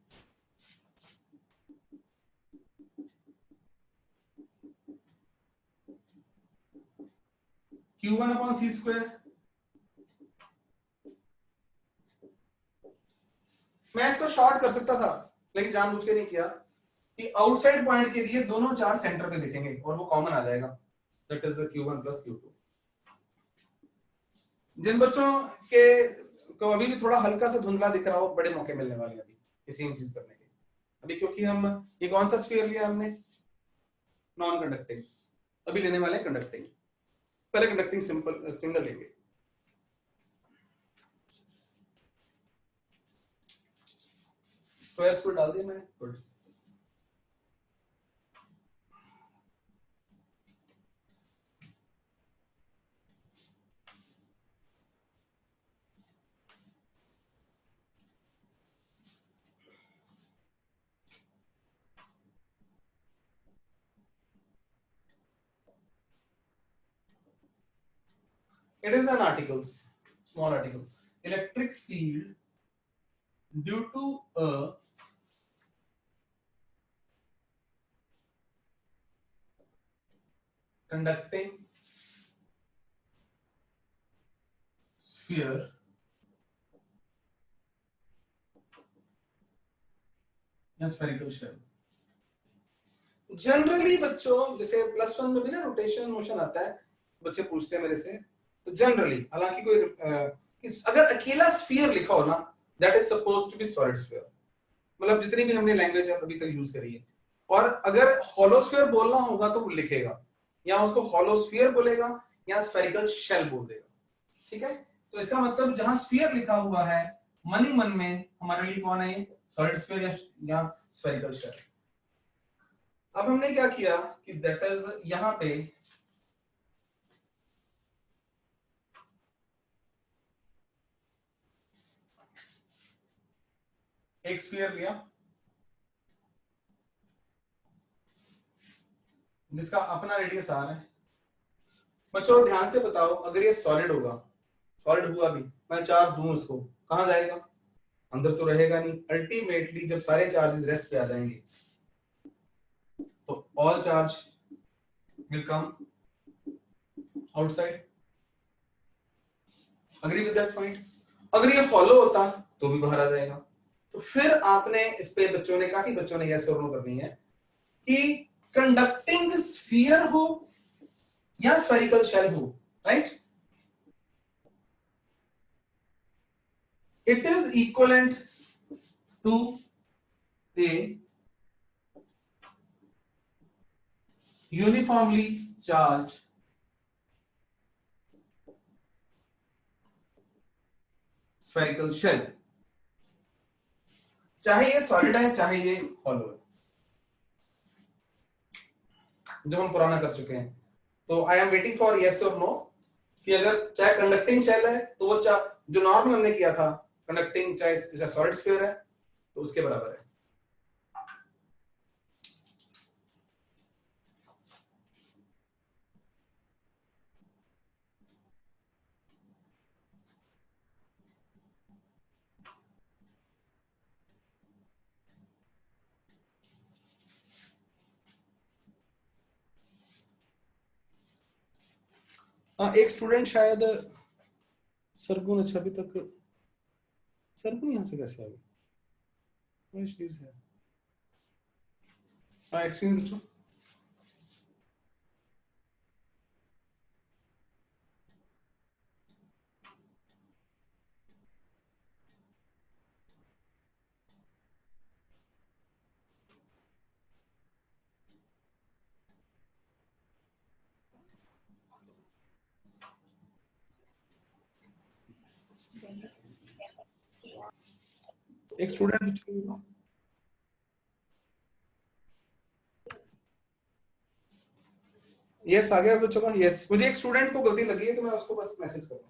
Q1 upon C square. मैं इसको शॉर्ट कर सकता था लेकिन जानबूझ के नहीं किया कि आउटसाइड पॉइंट के लिए दोनों चार्ज सेंटर पे दिखेंगे और वो कॉमन आ जाएगा, that is Q1 plus Q2। जिन बच्चों के को अभी भी थोड़ा हल्का सा धुंधला दिख रहा हो, बड़े मौके मिलने वाले हैं अभी सेम चीज करने के। अभी क्योंकि हम ये कौन सा स्फीयर लिया हमने, नॉन कंडक्टिंग, अभी लेने वाले कंडक्टिंग। पहले कंडक्टिंग सिंपल सिंगल लेंगे। स्क्वायर्स को डाल दिया मैंने, good. It is an article, small article. Electric field due to a conducting sphere या स्फेरिकल शेल। जनरली बच्चों जैसे +1 में भी ना रोटेशन मोशन आता है, बच्चे पूछते हैं मेरे से, तो जनरली हालांकि कोई अगर अकेला स्फीयर लिखा हो ना, that is supposed to be solid sphere, मतलब जितनी भी हमने लैंग्वेज अभी तक यूज करी है। और अगर होलोस्फीयर बोलना होगा तो वो लिखेगा, या उसको होलोस्फीयर बोलेगा या स्फेरिकल शेल बोल देगा, ठीक है। तो इसका मतलब जहां स्फीयर लिखा हुआ है मन ही मन में हमारे लिए कौन है, सॉलिड स्फीयर या स्फेरिकल शेल। अब हमने क्या किया कि दैट इज यहां पे एक स्फीयर लिया जिसका अपना रेडियस r है। बच्चों ध्यान से बताओ, अगर ये सॉलिड होगा, सॉलिड हुआ भी, मैं चार्ज दूं इसको, कहां जाएगा, अंदर तो रहेगा नहीं। अल्टीमेटली जब सारे चार्जेस रेस्ट पे आ जाएंगे तो all charge will come outside. Agree with that point. अगर ये फॉलो होता तो भी बाहर आ जाएगा। तो फिर आपने इस पे बच्चों ने, काफी बच्चों ने यस और नो करनी है कि कंडक्टिंग स्फीयर हो या स्फेरिकल शेल हो, right, it is equivalent to a uniformly charged spherical shell, चाहे ये सॉलिड है चाहे ये हॉलो है, जो हम पुराना कर चुके हैं। तो I am waiting for yes और नो कि अगर चाहे कंडक्टिंग शेल है तो वो जो नॉर्मल हमने किया था कंडक्टिंग, चाहे सॉलिड स्फीयर है तो उसके बराबर है। एक स्टूडेंट शायद सरगुन, अच्छा अभी तक सरगुन यहां से कैसे आ गई, एक्सपीरियंस बच्चों। एक स्टूडेंट यस आ गया बच्चों का, यस। मुझे एक स्टूडेंट को गलती लगी है तो मैं उसको बस मैसेज करूँ।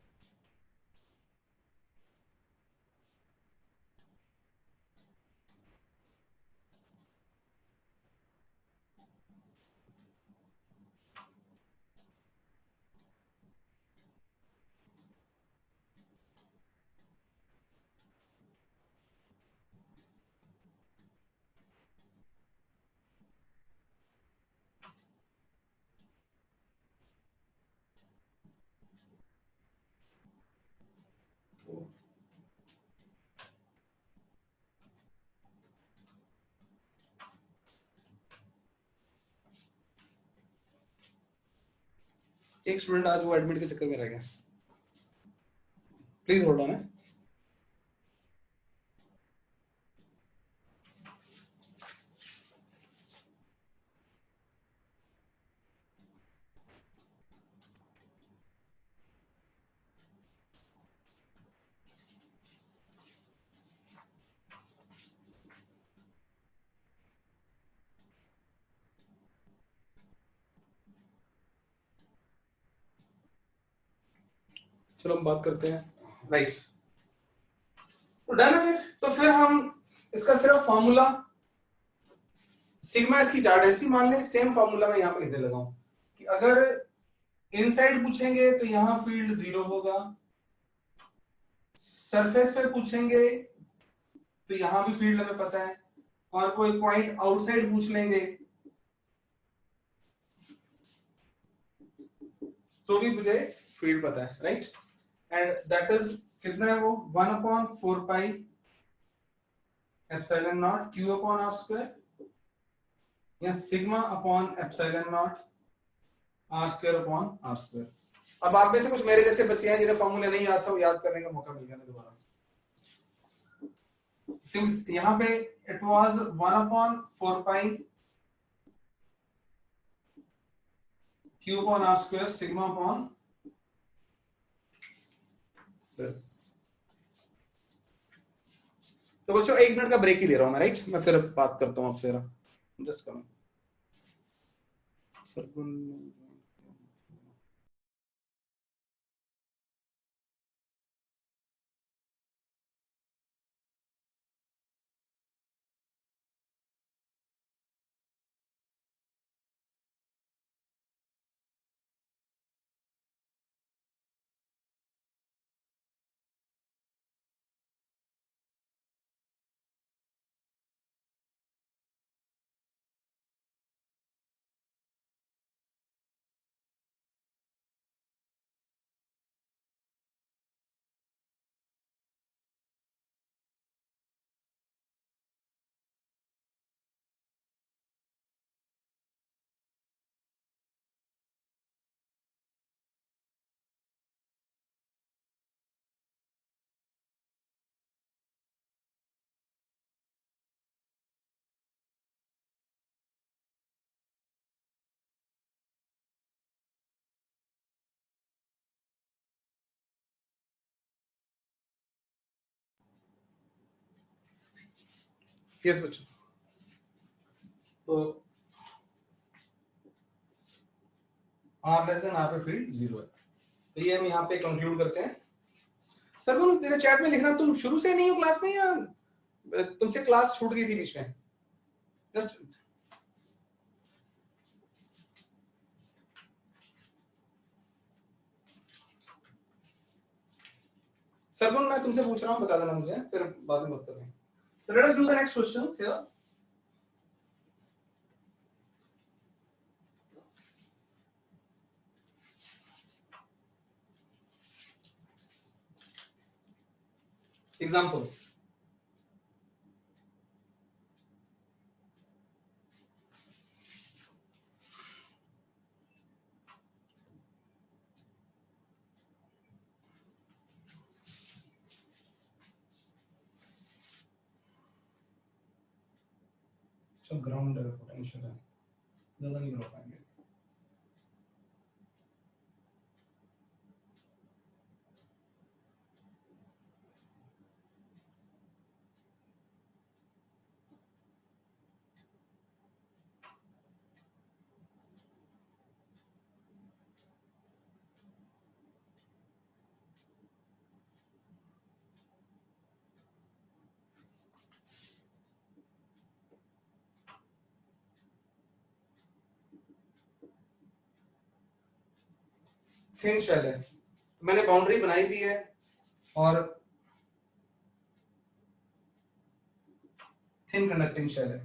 एक स्टूडेंट आज वो एडमिट के चक्कर में रह गया, प्लीज होल्ड ऑन है। चलो हम बात करते हैं, राइट। तो डन है फिर। तो फिर हम इसका सिर्फ फॉर्मूला, सिग्मा इसकी चार्ट ऐसी मान लें, सेम फॉर्मूला मैं यहाँ पे लिखने लगा हूं कि अगर इनसाइड पूछेंगे तो यहाँ फील्ड 0 होगा, सरफेस पे पूछेंगे तो यहाँ भी फील्ड हमें पता है, और कोई पॉइंट आउटसाइड पूछ लेंगे तो भी मुझे फील्ड पता है, राइट। एंड दैट इज कितना है वो 1/4 pi epsilon naught q upon are square या sigma upon epsilon naught r square upon are square. अब आप में से कुछ मेरे जैसे बच्चे हैं जिन्हें फॉर्मूला नहीं आता, वो याद करने का मौका मिल गया ना दोबारा। सिंस यहाँ पे it was 1 upon 4 pi Q upon are square sigma upon plus. तो बच्चों 1 मिनट का ब्रेक ही ले रहा हूं मैं, राइट? मैं फिर बात करता हूं आपसे, जस्ट करो सरगुन। यस बच्चों, तो आर लेस देन आर पे फील्ड 0 है। तो ये हम यहाँ पे कंक्लूड करते हैं। सरगुन तेरे चैट में लिखना, तुम शुरू से नहीं हो क्लास में या तुमसे क्लास छूट गई थी बीच में? जस्ट सरगुन मैं तुमसे पूछ रहा हूँ, बता देना मुझे, फिर बाद में बात करेंगे। So let us do the next questions here. Example. So ground potential है, ज़्यादा नहीं गिरा पाएंगे। थिन शेल है, मैंने बाउंड्री बनाई भी है, और थिन कंडक्टिंग शेल है।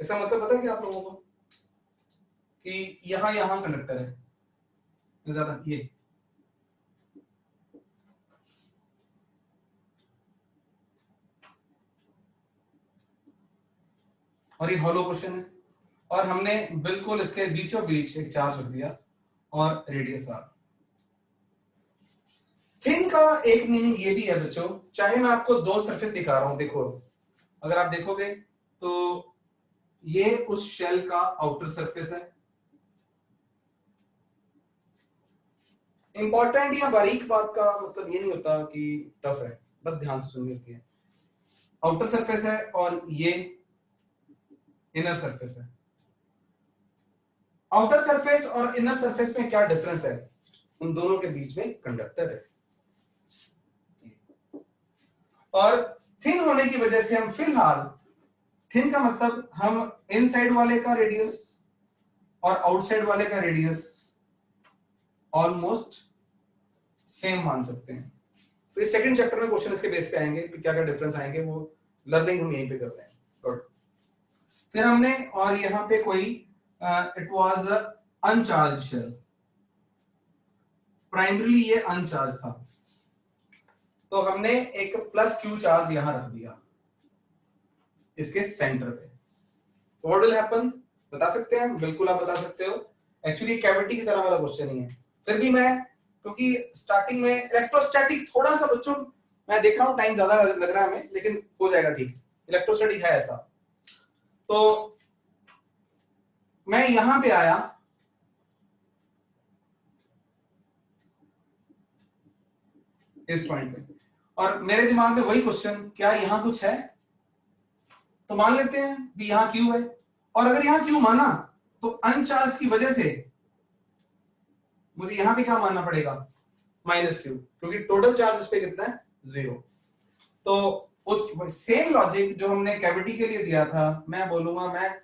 इसका मतलब पता है कि आप लोगों को कि यहाँ कंडक्टर है ज्यादा, ये और ये हॉलो क्वेश्चन है, और हमने बिल्कुल इसके बीचों बीच एक चार्ज रख दिया और रेडियस आर। थिन का एक मीनिंग ये भी है बच्चों, चाहे मैं आपको दो सरफेस दिखा रहा हूं, देखो अगर आप देखोगे तो ये उस शेल का आउटर सरफेस है। इंपॉर्टेंट या बारीक बात का मतलब ये नहीं होता कि टफ है, बस ध्यान से सुननी होती है। आउटर सरफेस है और ये इनर सरफेस है। आउटर सरफेस और इनर सरफेस में क्या डिफरेंस है? उन दोनों के बीच में कंडक्टर है, और थिन होने की वजह से हम फिलहाल, थिन का मतलब हम इनसाइड वाले का रेडियस और आउटसाइड वाले का रेडियस ऑलमोस्ट सेम मान सकते हैं। तो इस सेकंड चैप्टर में क्वेश्चन इसके बेस पे आएंगे कि क्या क्या डिफरेंस आएंगे, वो लर्निंग हम यहीं पे कर रहे हैं। गुड। फिर हमने, और यहाँ पे कोई it was uncharge shell, primarily ये अनचार्ज था, तो हमने एक प्लस क्यू चार्ज यहां रख दिया। इसके सेंटर पे। व्हाट विल हैपन, बता सकते हैं? बिल्कुल आप बता सकते हो। एक्चुअली कैविटी की तरह वाला क्वेश्चन नहीं है, फिर भी मैं क्योंकि स्टार्टिंग में इलेक्ट्रोस्टैटिक थोड़ा सा बच्चों मैं देख रहा हूं टाइम ज्यादा लग रहा है हमें, लेकिन हो जाएगा ठीक। इलेक्ट्रोस्टैटिक है ऐसा। तो मैं यहां पे आया, इस पॉइंट पे, और मेरे दिमाग में वही क्वेश्चन, क्या यहां कुछ है? तो मान लेते हैं कि यहां क्यू है, और अगर यहां क्यू माना तो अनचार्ज की वजह से मुझे यहां पे क्या मानना पड़ेगा? माइनस क्यू, क्योंकि टोटल चार्ज इस पे कितना है? 0। तो उस सेम लॉजिक जो हमने कैविटी के लिए दिया था, मैं बोलूंगा मैं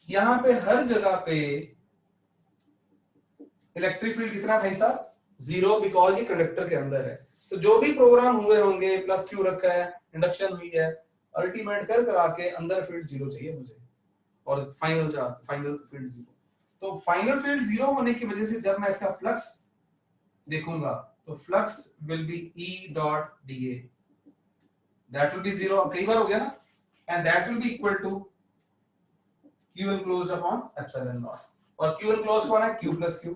यहां पे हर जगह पे इलेक्ट्रिक फील्ड कितना भाई साहब? 0, बिकॉज ये कंडक्टर के अंदर है। तो जो भी प्रोग्राम हुए होंगे, प्लस क्यू रखा है, इंडक्शन हुई है, अल्टीमेट कर करा के अंदर फील्ड 0 चाहिए मुझे, और फाइनल चार्ज, फाइनल फील्ड 0। तो फाइनल फील्ड 0 होने की वजह से जब मैं इसका फ्लक्स देखूंगा तो flux will be E dot dA, that will be 0, कई बार हो गया ना, and that will be equal to Q enclosed upon epsilon naught, और Q enclosed कौन है? Q plus Q।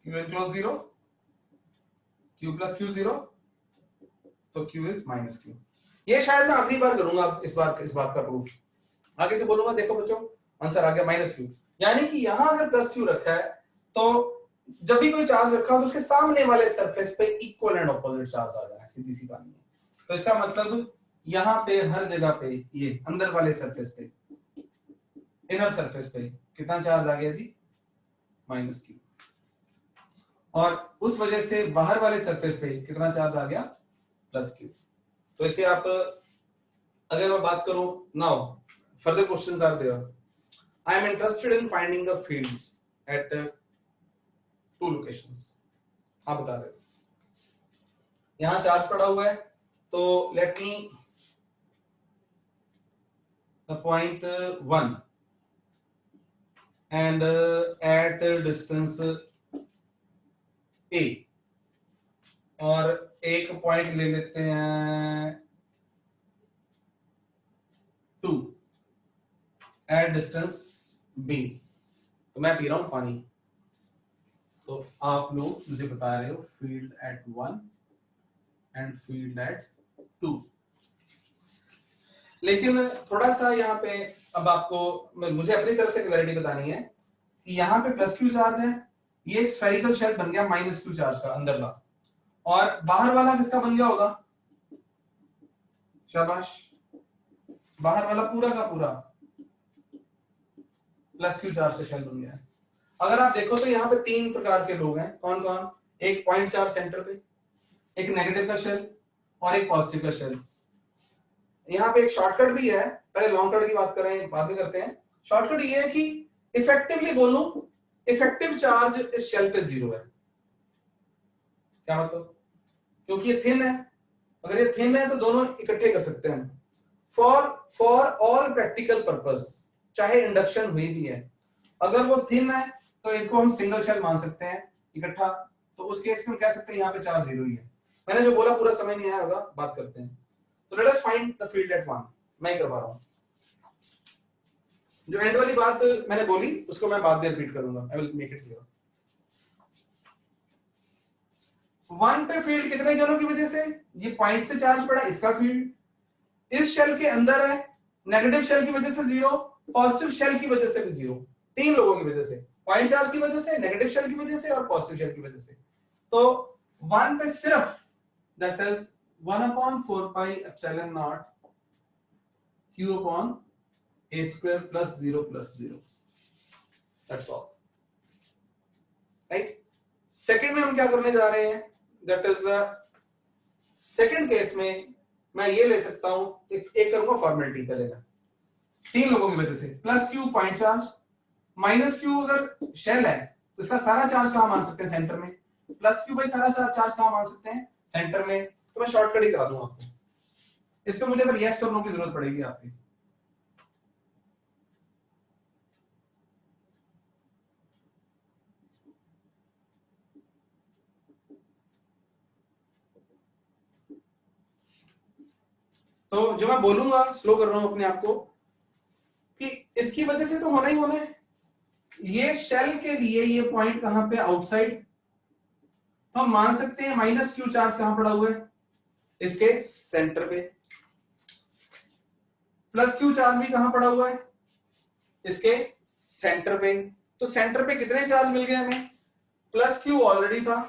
Q enclosed 0, Q plus Q 0, तो Q is माइनस Q। ये शायद मैं आखिरी बार करूंगा इस बात का प्रूफ। आगे से बोलूंगा, देखो बच्चों आंसर आ गया माइनस Q, यानी कि यहां अगर प्लस Q रखा है तो जब भी कोई चार्ज रखा हो तो उसके सामने वाले सरफेस पे इक्वल एंड ऑपोजिट चार्ज आ जाना है, सीधी सी बात है। तो इसका मतलब यहां पे हर जगह पे ये अंदर वाले सरफेस पे, इनर सरफेस पे कितना चार्ज आ गया जी? Minus Q। और उस वजह से बाहर वाले सरफेस पे कितना चार्ज आ गया? Plus Q। तो इसे आप, अगर मैं बात करूं, now further questions are there. I am interested in finding the fields at 2 locations. आप बता रहे हो यहां चार्ज पड़ा हुआ है, तो let me the point 1 and at distance A, और एक पॉइंट ले लेते हैं 2 एट डिस्टेंस B। तो मैं पी रहा हूं पानी, तो आप लोग मुझे बता रहे हो field at 1 and field at 2। लेकिन थोड़ा सा यहाँ पे अब आपको मुझे अपनी तरफ से क्लैरिटी बतानी है कि यहाँ पे प्लस Q चार्ज है, ये एक स्फेरिकल शेल बन गया माइनस Q चार्ज का अंदरला, और बाहर वाला किसका बन गया होगा? शाबाश, बाहर वाला पूरा का पूरा प्लस Q चार्ज का शेल बन गया है। अगर आप देखो तो यहाँ पे 3 प्रकार के लोग हैं, कौन कौन? एक पॉइंट चार्ज सेंटर पे, एक नेगेटिव का शेल, और एक पॉजिटिव का शेल। यहाँ पे एक शॉर्टकट भी है, पहले लॉन्ग कट की बात कर रहे हैं, बाद में करते हैं। शॉर्टकट ये है कि इफेक्टिवली बोलूं, इफेक्टिव चार्ज इस शेल पे 0 है। क्या मतलब? क्योंकि ये थिन है, अगर ये थिन है तो दोनों इकट्ठे कर सकते हैं फॉर ऑल प्रैक्टिकल पर्पस, चाहे इंडक्शन हुई भी है। अगर वो थिन है तो इनको हम सिंगल शेल मान सकते हैं इकट्ठा, तो उस केस में कह सकते हैं यहाँ पे चार्ज 0 ही है। मैंने जो बोला पूरा समझ नहीं आया होगा, बात करते हैं। तो let us find the field at 1। मैं करवा रहा हूं, जो एंड वाली बात मैंने बोली उसको मैं बाद में रिपीट करूंगा, I will make it clear. 1 पे फील्ड कितने जनों की वजह से? ये पॉइंट से चार्ज पड़ा, इसका फील्ड इस शेल के अंदर है, नेगेटिव शेल की वजह से 0, पॉजिटिव शेल की वजह से भी 0। 3 लोगों की वजह से, पॉइंट चार्ज की वजह से, नेगेटिव शेल की वजह से और पॉजिटिव शेल की वजह से। तो 1 पे सिर्फ that is 1/4 pi epsilon not Q upon A square plus 0 plus 0, that's all, right. Second में हम क्या करने जा रहे हैं? दैट इज सेकंड केस में मैं ये ले सकता हूं, एक करूंगा फॉर्मेलिटी पहले मैं, 3 लोगों की वजह से, plus Q point charge, minus Q अगर शेल है तो इसका सारा चार्ज कहां मान सकते हैं? सेंटर में। प्लस Q भाई सारा चार्ज कहां मान सकते हैं? सेंटर में। तो मैं शॉर्टकट ही करा दूंगा आपको, इसमें मुझे फिर यस और नो की जरूरत पड़ेगी आपकी। तो जो मैं बोलूंगा, स्लो कर रहा हूं अपने आप को, कि इसकी वजह से तो होना ही होना है। ये शेल के लिए ये पॉइंट कहां पे, आउटसाइड, तो हम मान सकते हैं माइनस क्यू चार्ज कहां पड़ा हुआ है, इसके सेंटर पे। प्लस क्यू चार्ज भी कहां पड़ा हुआ है, इसके सेंटर पे। तो सेंटर पे कितने चार्ज मिल गए हमें, प्लस क्यू ऑलरेडी था,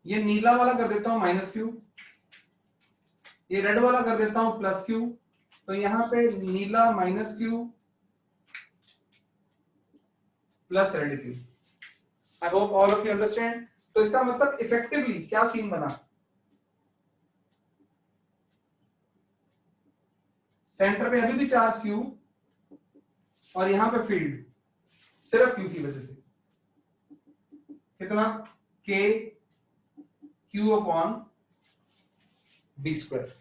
ये नीला वाला कर देता हूं माइनस क्यू, ये रेड वाला कर देता हूं प्लस क्यू। तो यहां पे नीला minus q plus red q. I hope all of you understand. तो इसका मतलब इफेक्टिवली क्या सीन बना, सेंटर पे अभी भी चार्ज क्यू और यहां पे फील्ड सिर्फ क्यू की वजह से, कितना, के क्यू अपॉन बी स्क्वायर।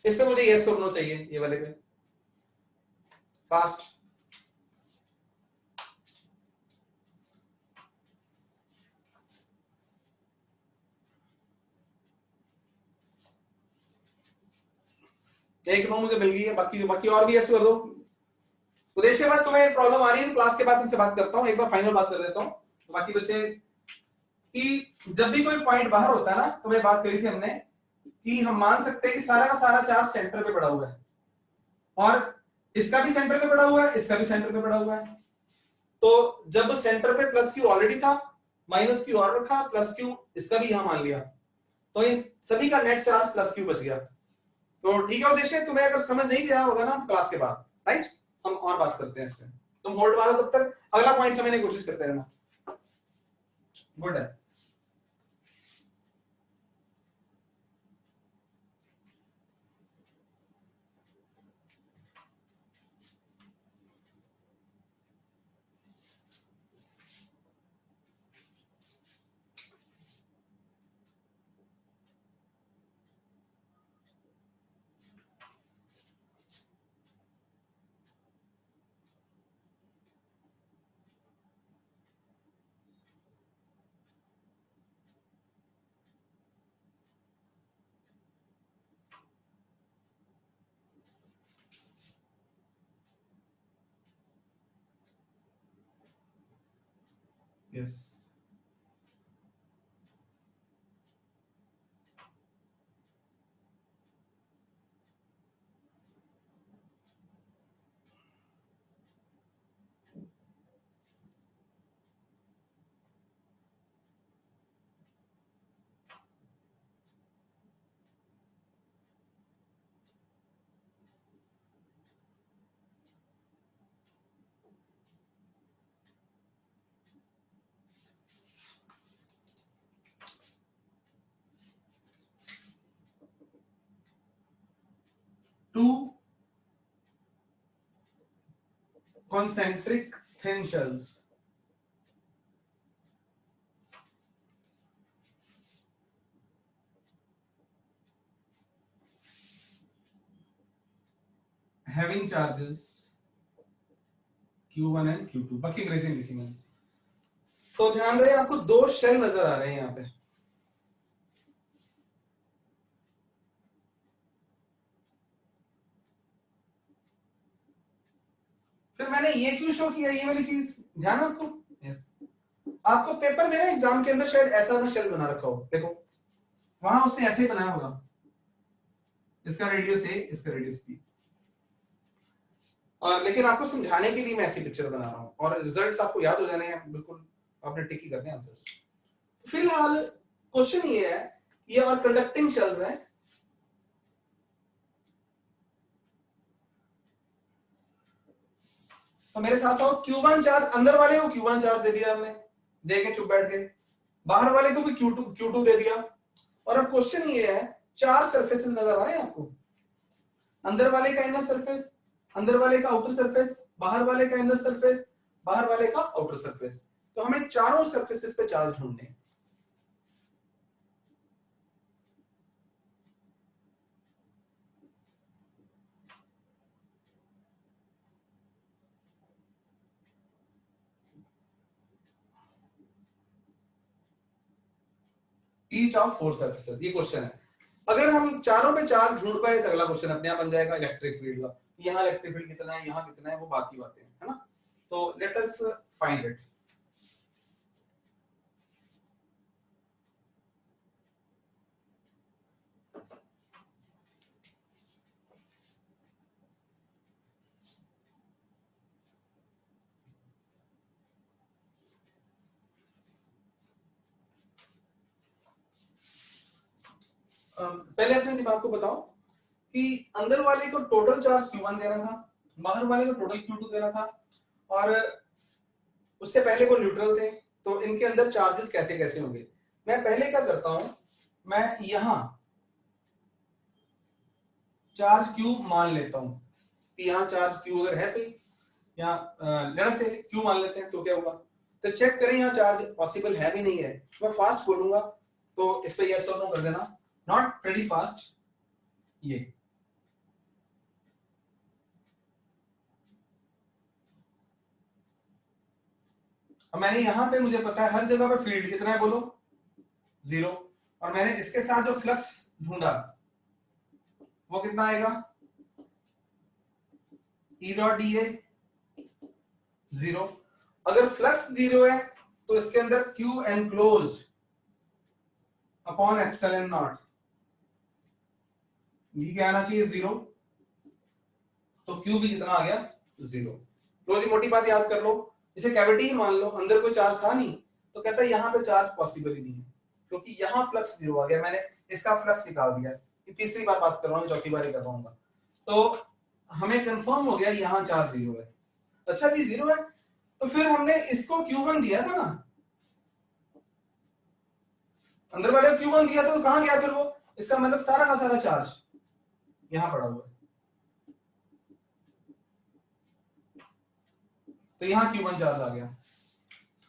इससे मुझे यस करना चाहिए ये वाले पे फास्ट। एक नो मुझे मिल गई है, बाकी बाकी और भी यस कर दो। उद्देश्य के पास तुम्हें प्रॉब्लम आ रही है तो क्लास के बाद तुमसे बात करता हूं, एक बार फाइनल बात कर देता हूं। तो बाकी बच्चे कि जब भी कोई पॉइंट बाहर होता है ना, तो मैं बात करी थी हमने कि हम मान सकते हैं कि सारा का सारा चार्ज सेंटर पे पड़ा हुआ है, और इसका भी सेंटर पे पड़ा हुआ है, इसका भी सेंटर पे पड़ा हुआ है। तो जब सेंटर पे प्लस क्यू ऑलरेडी था, माइनस क्यू और रखा, प्लस क्यू इसका भी यहां मान लिया, तो इन सभी का नेट चार्ज प्लस क्यू बच गया। तो ठीक है उद्देश्य, तुम्हें अगर समझ नहीं गया होगा ना क्लास के बाद, राइट, हम और बात करते हैं इस पे। तुम होल्ड मारो तब तक, अगला पॉइंट समझने की कोशिश करते रहना। गुड है। Yes, two concentric thin shells having charges Q1 and Q2, बाकी अंग्रेजी में लिखी मैंने। तो ध्यान रहे आपको दो शेल नजर आ रहे हैं यहाँ पे, फिर मैंने ये क्यों शो किया, ये वाली चीज ध्यान है आपको। यस, आपको पेपर में ना एग्जाम के अंदर शायद ऐसा ना शेल बना रखा हो, देखो वहां उसने ऐसे ही बनाया होगा, इसका रेडियस ए, इसका रेडियस बी, और लेकिन आपको समझाने के लिए मैं ऐसी पिक्चर बना रहा हूँ, और रिजल्ट्स आपको याद हो जाने हैं, बिल्कुल आपने टिक ही करने आंसर्स। फिलहाल क्वेश्चन ये है, ये और कंडक्टिंग शेल्स हैं, तो मेरे साथ आओ। Q1 चार्ज, अंदर वाले को Q1 चार्ज दे दिया हमने, दे के चुप बैठ गए, बाहर वाले को भी Q2 दे दिया। और अब क्वेश्चन ये है, चार सरफेसेस नजर आ रहे हैं आपको, अंदर वाले का इनर सरफेस, अंदर वाले का आउटर सरफेस, बाहर वाले का इनर सरफेस, बाहर वाले का आउटर सरफेस। तो हमें चारों सरफेसेस पे चार्ज ढूंढने हैं। ईच ऑफ फोर सरफेसेस, ये क्वेश्चन है। अगर हम चारों पे चार्ज ढूंढ पाए तो अगला क्वेश्चन अपने आप बन जाएगा इलेक्ट्रिक फील्ड का। यहाँ इलेक्ट्रिक फील्ड कितना है, यहाँ कितना है, वो बाकी बातें हैं, है ना। तो लेट अस फाइंड इट। पहले अपने दिमाग को बताओ कि अंदर वाले को टोटल चार्ज Q1 देना था, बाहर वाले को टोटल Q2 देना था, और उससे पहले वो न्यूट्रल थे, तो इनके अंदर चार्जेस कैसे कैसे होंगे। मैं पहले क्या करता हूं, मैं यहां चार्ज Q मान लेता हूं कि यहाँ चार्ज Q अगर है कोई, यहाँ लेना से Q मान लेते हैं, तो क्या होगा, तो चेक करें यहाँ चार्ज पॉसिबल है भी नहीं है। मैं फास्ट बोलूंगा तो इस पे यस और नो कर देना, नॉट प्रेटी फास्ट। ये अब मैंने यहां पे, मुझे पता है हर जगह पे फील्ड कितना है, बोलो 0, और मैंने इसके साथ जो फ्लक्स ढूंढा वो कितना आएगा, E डॉट डी ए 0। अगर फ्लक्स 0 है तो इसके अंदर Q enclosed upon epsilon not, ये क्या आना चाहिए 0, तो Q भी कितना आ गया 0। लो जी, मोटी बात याद कर लो, इसे कैविटी ही मान लो, अंदर कोई चार्ज था नहीं, तो कहता है यहाँ पे चार्ज पॉसिबल ही नहीं है, क्योंकि यहाँ फ्लक्स 0 आ गया, मैंने इसका फ्लक्स निकाल दिया। ये तीसरी बार बात कर रहा हूँ, चौथी बार ही कर रहा हूँ। तो हमें कंफर्म हो गया यहाँ चार्ज 0 है। अच्छा जी 0 है, तो फिर हमने इसको Q1 दिया था ना, अंदर वाले को Q1 दिया था, तो कहां गया फिर वो, इसका मतलब सारा का सारा चार्ज यहां पड़ा हुआ है, तो यहाँ Q1 चार्ज आ गया।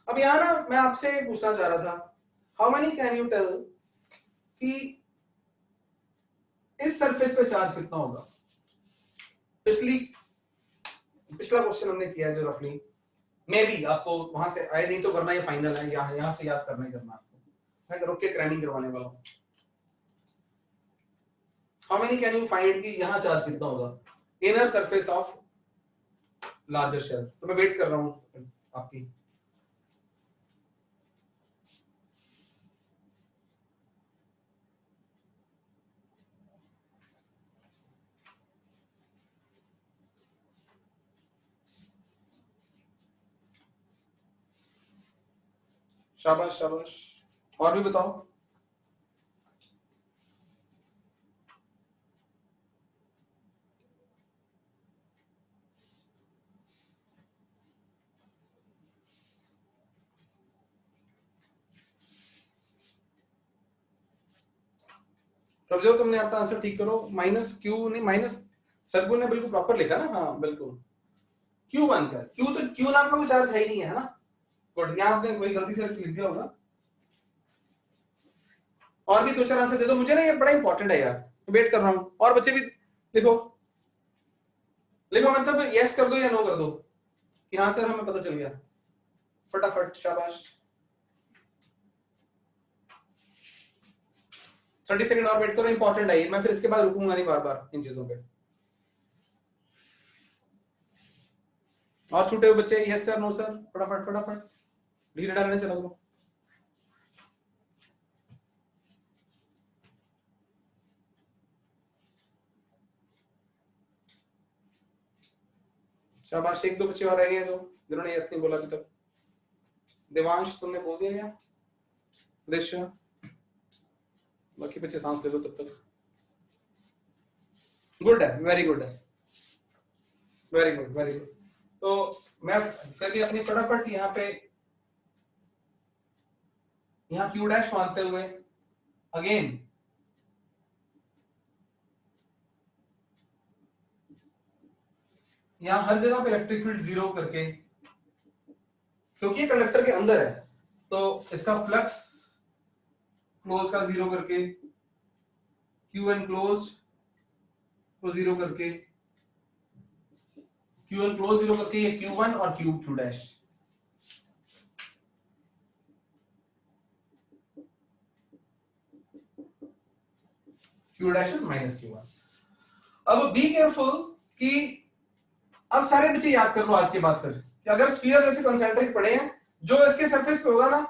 अब यहाँ ना मैं आपसे पूछना चाह रहा था, how many can you tell कि इस सरफेस पे चार्ज कितना होगा। पिछला क्वेश्चन हमने किया जो रफली, मे बी आपको वहां से आए, नहीं तो करना ये फाइनल है, यहाँ से याद करना ही करना आपको, मैं रुक के क्रैमिंग करवाने वाला हूँ। How many can you find कि यहाँ चार्ज कितना होगा, inner surface of larger shell. तो मैं वेट कर रहा हूँ आपकी। शाबाश शाबाश, और भी बताओ। प्रभजोत, तुमने अपना आंसर ठीक करो, माइनस क्यू नहीं, माइनस सरगुन ने बिल्कुल प्रॉपर लिखा ना, हाँ बिल्कुल Q1 का, क्यू तो क्यू नाम का कोई चार्ज है ही नहीं है ना। गुड, यहाँ आपने कोई गलती से लिख दिया होगा। और भी दो चार आंसर दे दो मुझे ना, ये बड़ा इंपॉर्टेंट है यार, वेट कर रहा हूँ। और बच्चे भी लिखो, लिखो मतलब यस कर दो या नो कर दो कि हाँ सर हमें पता चल गया, फटाफट शाबाश। 30 सेकंड और वेट करो, इंपॉर्टेंट है ये, मैं फिर इसके बाद रुकूंगा नहीं बार बार इन चीजों पे। और छूटे हुए बच्चे यस सर नो सर, फटाफट फटाफट धीरे डालने चला करो। शाबाश, एक दो बच्चे और रह गए हैं जो जिन्होंने यस नहीं बोला अभी तक। देवांश तुमने बोल दिया क्या, दृश्य, बाकी बच्चे सांस ले लो तब तक। गुड है, वेरी गुड है, वेरी गुड वेरी गुड। तो मैं फिर भी अपनी फटाफट यहाँ पे, यहाँ क्यू डैश मानते हुए अगेन यहाँ हर जगह पे इलेक्ट्रिक फील्ड 0 करके, क्योंकि ये कंडक्टर के अंदर है तो इसका फ्लक्स क्लोज का 0 करके, क्यू एन क्लोज को 0 करके, क्यू एन क्लोज 0 करके, ये Q1 और Q dash. Q dash is minus Q1. अब बी केयरफुल कि अब सारे बच्चे याद कर लो आज के बाद फिर कि अगर स्फीयर जैसे कंसेंट्रिक पड़े हैं, जो इसके सरफेस पे होगा ना,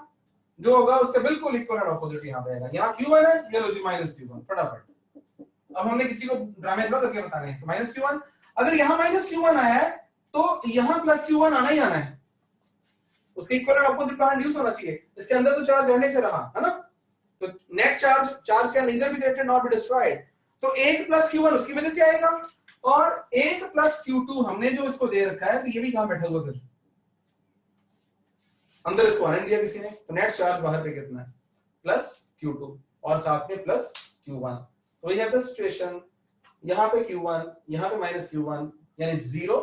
जो होगा उसका बिल्कुल इक्वल एंड ऑपोजिट यहाँ पे आएगा। यहाँ Q1 है, ये लो जी माइनस Q1, फटाफट। अब हमने किसी को ड्रामेट्रा करके बताना है, तो माइनस Q1, अगर यहाँ माइनस Q1 आया है तो यहाँ प्लस Q1 आना ही आना है, उसके इक्वल एंड ऑपोजिट का इंड्यूस होना चाहिए। इसके अंदर तो चार्ज रहने से रहा है ना, तो net charge can neither be created not be destroyed, तो 1 प्लस Q1 उसकी वजह से आएगा, और 1 प्लस Q2 हमने जो इसको दे रखा है, तो ये भी कहां बैठा हुआ फिर अंदर, इसको आने दिया किसी ने, तो नेट चार्ज बाहर पे कितना है, प्लस Q2 और साथ में प्लस Q1। तो वी हैव द सिचुएशन, यहां पे Q1, यहां पे माइनस Q1, यानी 0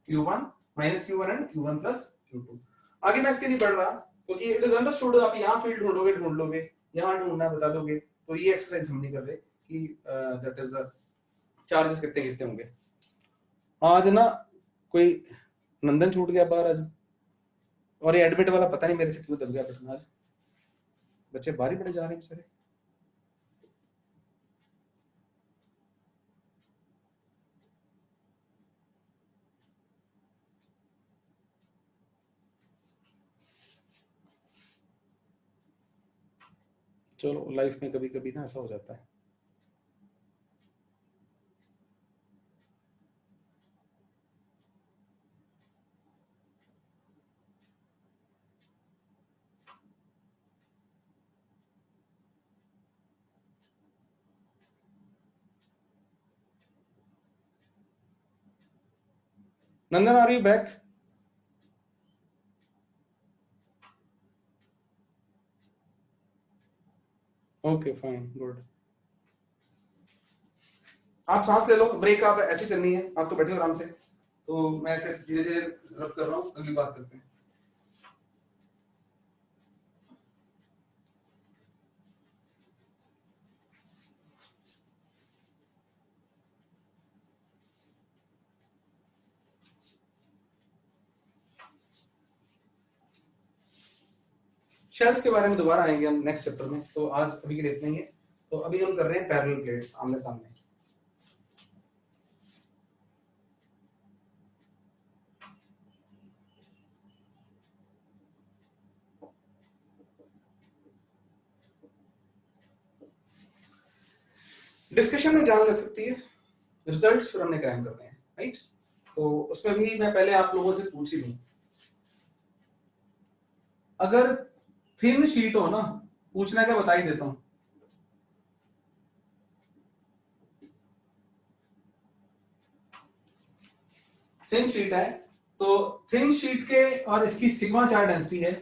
Q1 minus Q1 and Q1 plus Q2। आगे मैं इसके नहीं पढ़ रहा क्योंकि इट इज अंडरस्टूड, आप यहां फील्ड ढूंढ लोगे, यहां ढूंढना बता दोगे, तो ये एक्सरसाइज हम नहीं कर रहे कि दैट इज चार्जेस कितने कितने होंगे। आज ना कोई नंदन छूट गया बाहर आज, और ये एडमिट वाला पता नहीं मेरे से क्यों दब गया बटन, आज बच्चे बाहर ही पड़े जा रहे हैं बेचारे। चलो लाइफ में कभी कभी ना ऐसा हो जाता है। Nandan, are you back? Okay fine, good. आप सांस ले लो, ब्रेक आप ऐसी करनी है, आप तो बैठे हो आराम से, तो मैं ऐसे धीरे धीरे रब कर रहा हूँ, अगली बात करते हैं। शेल्स के बारे में दोबारा आएंगे हम नेक्स्ट चैप्टर में, तो आज अभी के लिए इतना ही है। तो अभी हम कर रहे हैं पैरेलल प्लेट्स आमने सामने। डिस्कशन में जान लग सकती है, रिजल्ट्स फिर हमने क्राइम करने हैं, राइट? तो उसमें भी मैं पहले आप लोगों से पूछ ही लूं, अगर थिन शीट हो ना, पूछना क्या बता ही देता हूं, थिन शीट है तो थिन शीट के और इसकी सिग्मा चार्ज डेंसिटी है,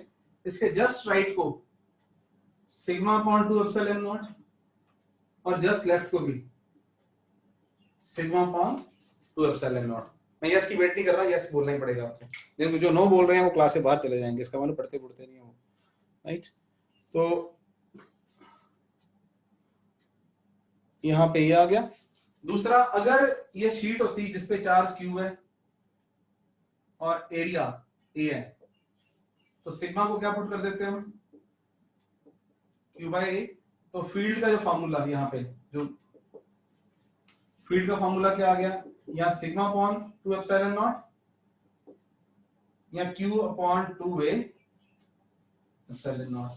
इसके जस्ट राइट को सिग्मा अपॉन 2 एप्सिलॉन नॉट, और जस्ट लेफ्ट को भी सिग्मा अपॉन 2 एप्सिलॉन नॉट। मैं यस की वेट नहीं कर रहा, यस बोलना ही पड़ेगा आपको, लेकिन जो नो बोल रहे हैं वो क्लास से बाहर चले जाएंगे, इसका मतलब पढ़ते पढ़ते नहीं हो, राइट? तो यहां पे ये आ गया। दूसरा, अगर ये शीट होती जिसपे चार्ज क्यू है और एरिया ए है, तो सिग्मा को क्या पुट कर देते हैं हम, क्यू बाय ए। तो फील्ड का जो फॉर्मूला यहाँ पे, जो फील्ड का फॉर्मूला क्या आ गया, या सिग्मा अपॉन 2 एप्सिलॉन नॉट या Q upon 2 A epsilon not.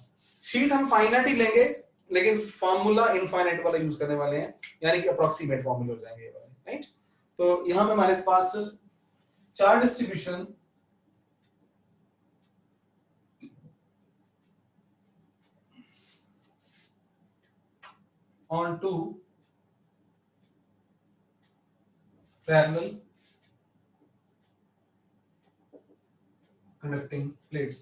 Sheet हम फाइनाइट ही लेंगे, लेकिन फॉर्मूला इनफाइनाइट वाला यूज करने वाले हैं, यानी कि अप्रोक्सीमेट फॉर्मूला हो जाएंगे ये वाले, राइट? तो यहां पे हमारे पास charge distribution on two parallel conducting plates.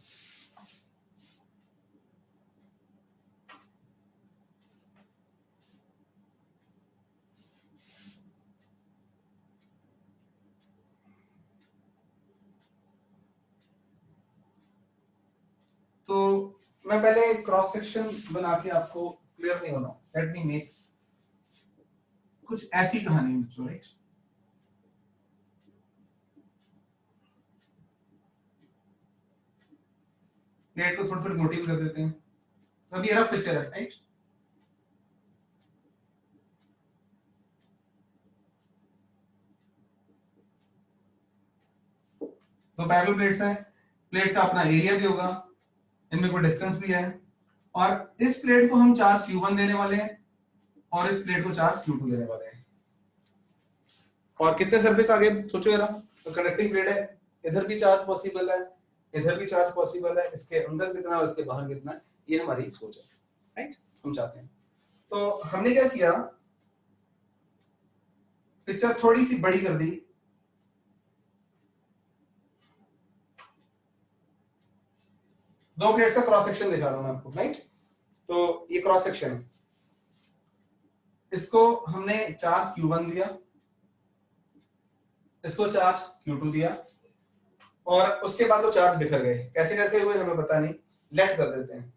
तो मैं पहले क्रॉस सेक्शन बना के आपको क्लियर नहीं होना, लेट मी मेक कुछ ऐसी कहानी बच्चों, राइट? प्लेट को थोड़ी थोड़ी मोटी कर देते हैं, तो अभी रफ पिक्चर है, राइट? तो पैरेलल प्लेट्स हैं, प्लेट का अपना एरिया भी होगा, इनमें कोई डिस्टेंस भी है, और इस प्लेट को हम चार्ज Q1 देने वाले हैं और इस प्लेट को चार्ज Q2 देने वाले हैं। और कितने सरफेस आगे सोचो जरा, तो कंडक्टिंग प्लेट है, इधर भी चार्ज पॉसिबल है, इधर भी चार्ज पॉसिबल है, इसके अंदर कितना और इसके बाहर कितना, ये हमारी सोच है, राइट, हम चाहते हैं। तो हमने क्या किया, पिक्चर थोड़ी सी बड़ी कर दी, दो प्लेट्स का क्रॉस सेक्शन दिखा रहा हूं मैं आपको, राइट। तो ये क्रॉस सेक्शन है, इसको हमने चार्ज Q1 दिया, इसको चार्ज Q2 दिया, और उसके बाद वो चार्ज बिखर गए, कैसे कैसे हुए हमें पता नहीं, लेट कर देते हैं।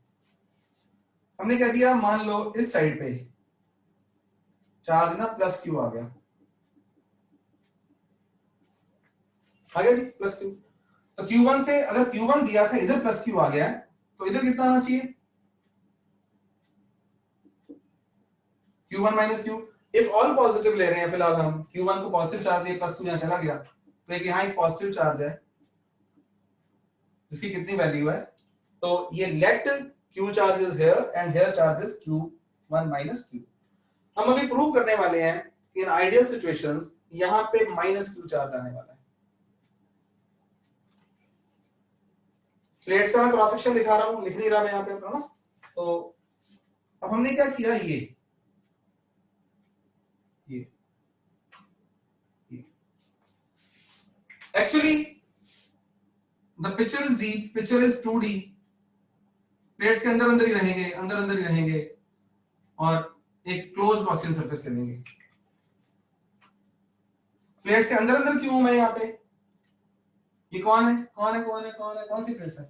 हमने क्या दिया, मान लो इस साइड पे चार्ज ना प्लस Q आ गया जी, प्लस Q। तो Q1 से अगर Q1 दिया था, इधर प्लस Q आ गया है, तो इधर कितना आना चाहिए, Q1 minus Q। If all positive ले रहे हैं फिलहाल हम, Q1 को पॉजिटिव चार्ज दिया, प्लस Q यहाँ चला गया, तो एक यहाँ एक पॉजिटिव चार्ज है जिसकी कितनी वैल्यू है, तो ये let Q charges here and here charges Q1 minus Q। हम अभी प्रूव करने वाले हैं कि इन आइडियल सिचुएशंस यहां पे माइनस Q चार्ज आने वाला है। प्लेट्स का मैं क्रॉस सेक्शन दिखा रहा हूं, लिख नहीं रहा मैं यहां पे अपना ना। तो अब हमने क्या किया, ये actually the picture is deep, picture is 2D, plates के अंदर अंदर ही रहेंगे, अंदर अंदर ही रहेंगे, और एक क्लोज गॉसियन सरफेस ले लेंगे। प्लेट्स के अंदर अंदर क्यों हूं मैं यहाँ पे, ये कौन है, कौन सी प्लेट्स है,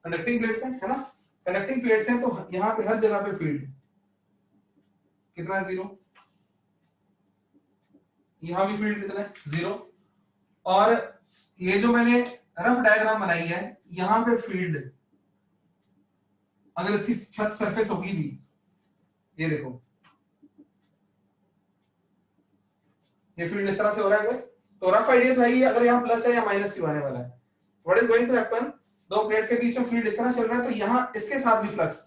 कंडक्टिंग प्लेट्स है ना, कंडक्टिंग प्लेट्स हैं, तो यहाँ पे हर जगह पे फील्ड कितना है, 0, यहाँ भी फील्ड कितना है, 0, और ये जो मैंने रफ डायग्राम बनाई है, यहाँ पे फील्ड अगर इसकी छत सरफेस होगी भी, ये देखो ये फील्ड इस तरह से हो रहा है, तो रफ आइडिया तो है ये, अगर यहाँ प्लस है या माइनस क्यू आने वाला है, what is going to happen, दो प्लेट्स के बीच में फील्ड इस तरह चल रहा है, तो यहाँ इसके साथ भी फ्लक्स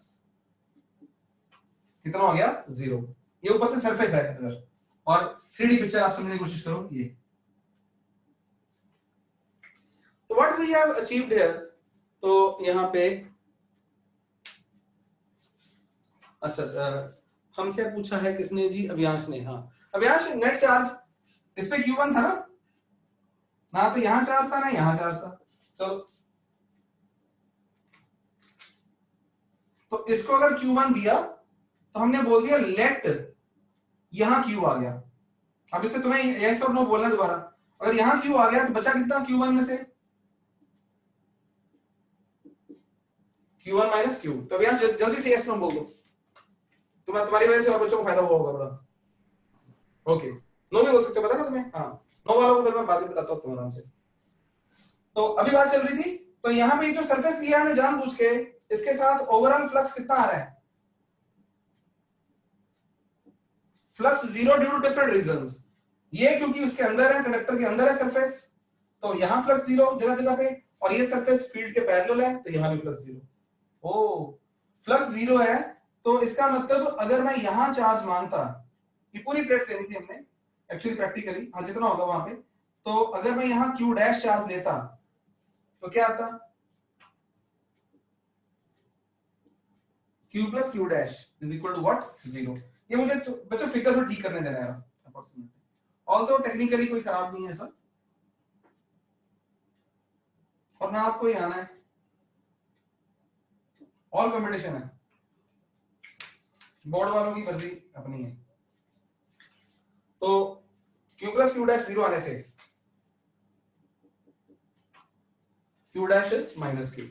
कितना हो गया, 0। ये ऊपर से सरफेस है अगर, और 3D पिक्चर आप समझने की कोशिश करो, ये तो what we have achieved here, तो यहाँ पे अच्छा हमसे पूछा है किसने जी, अभियांश ने, हाँ अभियांश, नेट चार्ज इस पे Q1 था ना तो यहाँ चार्ज था ना यहाँ चार्ज था, चलो तो इसको अगर Q1 दिया तो हमने बोल दिया लेट, यहां Q आ गया, अब इससे तुम्हें यस और नो बोलना दोबारा, अगर यहां Q आ गया तो बचा कितना Q1 में से, Q1 माइनस Q, तो यहां जल्दी से यस नो बोल दो, तुम्हारी वजह से और बच्चों को फायदा हुआ होगा बड़ा, ओके नो भी बोल सकते हो, पता ना तुम्हें, हाँ नो वालों को फिर मैं बाद में बताता हूँ तुम आराम से। तो अभी बात चल रही थी, तो यहाँ पे जो सरफेस लिया है जानबूझ के, इसके साथ ओवरऑल फ्लक्स कितना आ रहा है, flux 0 due to different reasons, ये क्योंकि उसके अंदर है, कंडक्टर के अंदर है सरफेस, तो यहां फ्लक्स 0 जगह जगह पे, और ये सरफेस फील्ड के पैरेलल है, तो यहां भी फ्लक्स 0। ओ फ्लक्स 0 है, तो इसका मतलब अगर मैं यहां चार्ज मानता, ये पूरी प्लेट्स लेनी थी हमने एक्चुअली प्रैक्टिकली, हाँ जितना होगा वहां पे, तो अगर मैं यहां Q डैश चार्ज लेता तो क्या आता, Q plus Q dash is equal to what, 0। ये मुझे तो, बच्चों फिगर तो ठीक करने देना है अप्रोक्सीमेटली, ऑल्दो टेक्निकली कोई खराब नहीं है सर, और ना आपको ही आना है, ऑल कंपटीशन है, बोर्ड वालों की मर्जी अपनी है। तो Q प्लस Q डैश 0 आने से Q dash is minus Q।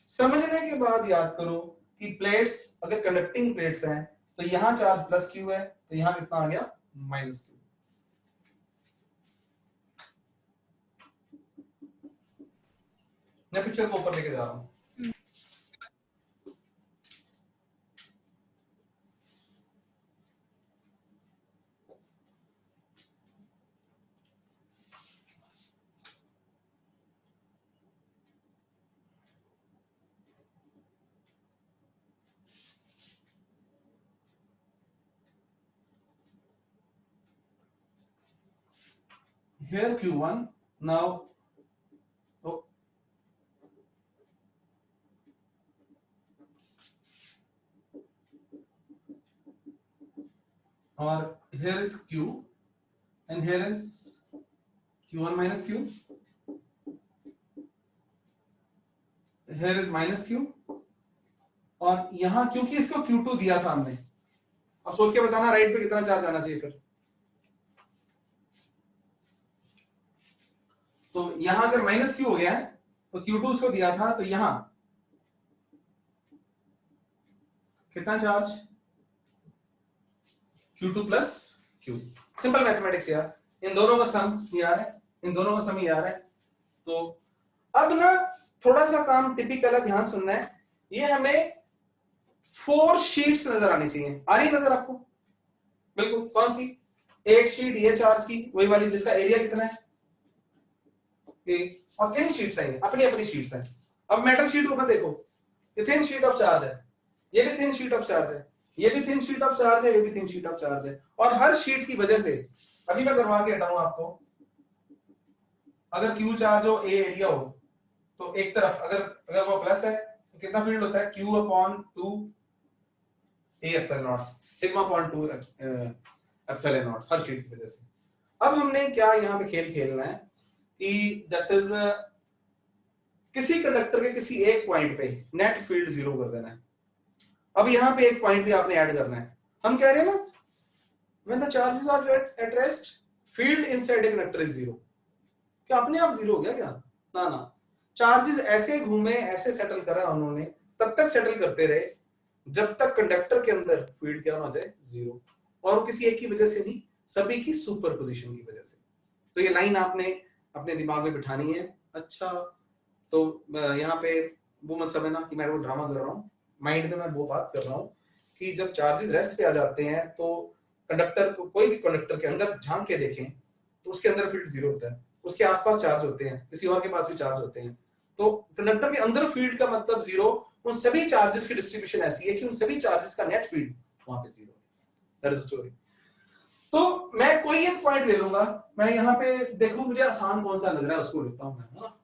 समझने के बाद याद करो कि प्लेट्स अगर कंडक्टिंग प्लेट्स हैं तो यहां चार्ज प्लस Q है, तो यहां कितना आ गया, माइनस Q। मैं पिक्चर को ऊपर लेके जा रहा हूं, here Q1 now, oh, or here is Q and here is Q1 minus Q, here is minus Q, और यहां क्योंकि इसको Q2 दिया था हमने, अब सोच के बताना राइट पे कितना चार्ज आना चाहिए फिर। तो यहां अगर माइनस क्यू हो गया है तो Q2 उसको दिया था, तो यहां कितना charge, Q2 plus Q। Simple mathematics यार, इन दोनों का सम ये आ रहा है, इन दोनों का सम ये आ रहा है। तो अब ना थोड़ा सा काम टिपिकल है, ध्यान सुनना है। ये हमें 4 शीट्स नजर आनी चाहिए, आ रही नजर आपको? बिल्कुल। कौन सी? एक शीट ये चार्ज की, वही वाली जिसका एरिया कितना है, और थिन शीट्स हैं, अपनी अपनी शीट्स हैं। अब मेटल शीट ऊपर देखो, ये थिन शीट ऑफ चार्ज है, ये भी थिन शीट ऑफ चार्ज है, ये भी थिन शीट ऑफ चार्ज है, ये भी थिन शीट ऑफ चार्ज है। और हर शीट की वजह से, अभी मैं करवा के हटाऊं आपको, अगर क्यू चार्ज हो, ए एरिया हो, तो एक तरफ अगर वो प्लस है तो कितना फील्ड होता है, Q upon 2 A epsilon not, sigma upon 2 epsilon not, her sheet की वजह से। अब हमने क्या यहाँ पे खेल खेलना है कि दैट इज किसी कंडक्टर के किसी एक पॉइंट पे नेट फील्ड 0 कर देना है। अब यहाँ पे एक पॉइंट भी आपने ऐड करना है। हम कह रहे हैं ना, when the charges are at rest, field inside a conductor is 0। क्या अपने आप 0 हो गया क्या? ना ना, चार्जेस ऐसे घूमे, ऐसे सेटल करा उन्होंने, तब तक सेटल करते रहे जब तक कंडक्टर के अंदर फील्ड क्या हो जाए, 0। और किसी एक की वजह से नहीं, सभी की सुपरपोजिशन की वजह से। तो ये लाइन आपने अपने दिमाग में बिठानी है। अच्छा, तो यहाँ पे वो मत समझना कि मैं वो ड्रामा कर रहा हूँ, माइंड में मैं वो बात कर रहा हूँ कि जब चार्जेस रेस्ट पे आ जाते हैं तो कंडक्टर को, कोई भी कंडक्टर के अंदर झांक के देखें तो उसके अंदर फील्ड 0 होता है, उसके आसपास चार्ज होते हैं, किसी और के पास भी चार्ज होते हैं। तो कंडक्टर के अंदर फील्ड का मतलब 0, उन सभी चार्जेस की डिस्ट्रीब्यूशन ऐसी है कि उन सभी चार्जेस का नेट फील्ड वहां पे 0 है। That is the story. तो मैं कोई एक पॉइंट ले लूंगा, मैं यहाँ पे देखूं मुझे आसान कौन सा लग रहा है उसको लेता हूं मैं, है ना।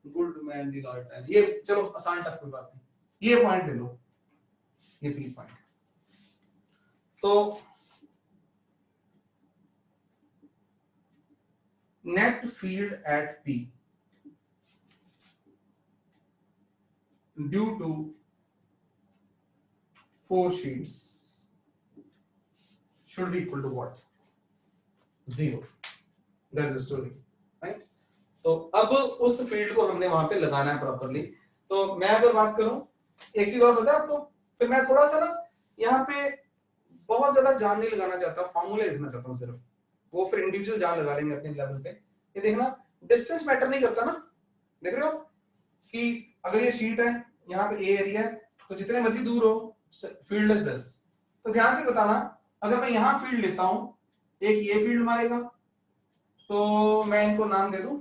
गुड मैन दी लॉर्ड टाइम, ये चलो आसान टफ कोई बात नहीं, ये पॉइंट ले लो, ये पी पॉइंट। तो net field at P due to 4 sheets should be equal to what? 0. That is the story, right? तो अब उस फील्ड को हमने वहां पे लगाना है प्रॉपर्ली। तो मैं अगर बात करूं, एक चीज और बता आपको, फिर मैं थोड़ा सा ना यहाँ पे बहुत ज्यादा जान नहीं लगाना चाहता, फॉर्मूले लिखना चाहता हूँ सिर्फ, वो फिर इंडिविजुअल जान लगा लेंगे अपने लेवल पे। ये देखना, डिस्टेंस मैटर नहीं करता ना, देख रहे हो कि अगर ये शीट है, यहाँ पे ए एरिया है, तो जितने मर्जी दूर हो फील्ड इज 10। तो ध्यान से बताना, अगर मैं यहां फील्ड लेता हूं, एक ये फील्ड मारेगा, तो मैं इनको नाम दे दूं,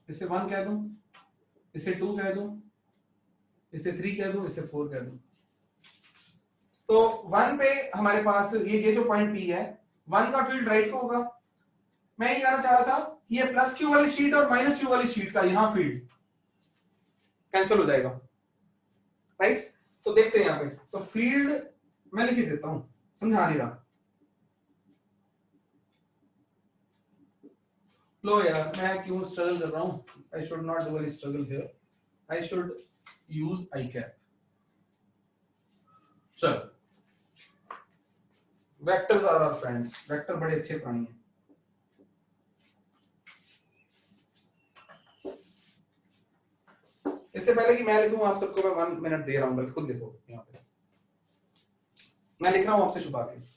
इसे 1 कह दूं, इसे 2 कह दूं, इसे 3 कह दूं, इसे 4 कह दूं। तो 1 पे हमारे पास ये जो पॉइंट P है, 1 का फील्ड राइट को होगा। मैं ये कहना चाह रहा था कि ये प्लस क्यू वाली शीट और माइनस क्यू वाली शीट का यहां फील्ड कैंसिल हो जाएगा, राइट। तो देखते हैं यहाँ पे, तो फील्ड मैं लिख देता हूं, समझा नहीं रहा। लो यार, मैं क्यों स्ट्रगल कर रहा हूं, I should not do any struggle here, I should use i cap. चल, vectors are our friends, vector बड़े अच्छे प्राणी हैं। इससे पहले कि मैं लिखूं आप सबको, मैं 1 मिनट दे रहा हूं, बल्कि खुद देखो यहाँ पे मैं लिख रहा हूं आपसे छुपा के।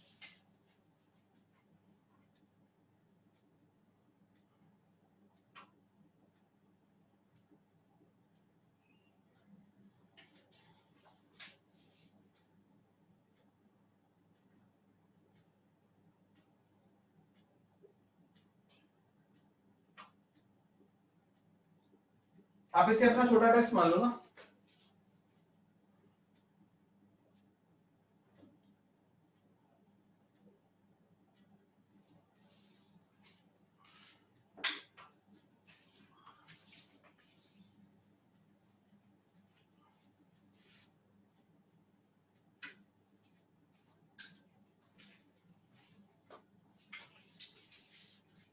आप इसे अपना छोटा टेस्ट मान लो ना।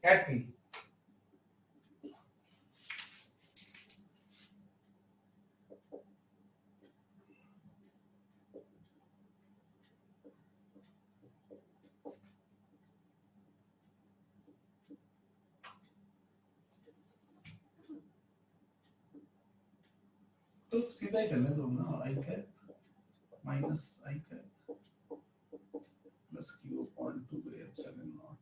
At P. तो सीधा ही चलने दो ना, i cap minus i cap plus q upon 2 epsilon naught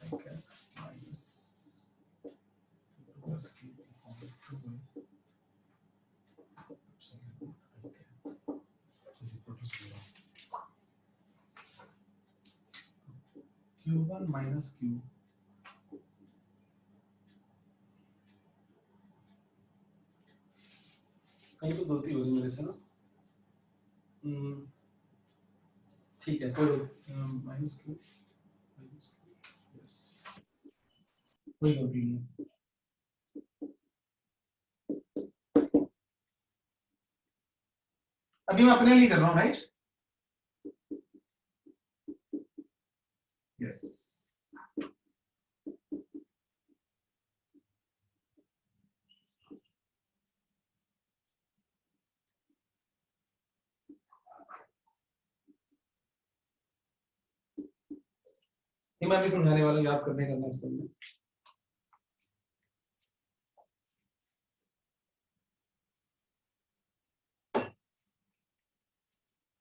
i cap minus plus q upon 2 epsilon naught i cap is equal to 0। q1 minus q कहीं तो गलती हो रही मेरे से ना। ठीक है, कोई माइनस क्यू यस, कोई गलती नहीं। अभी मैं अपने लिए कर रहा हूँ, राइट? यस। ये मैं भी समझाने वाला हूँ, याद करने करना इसको में।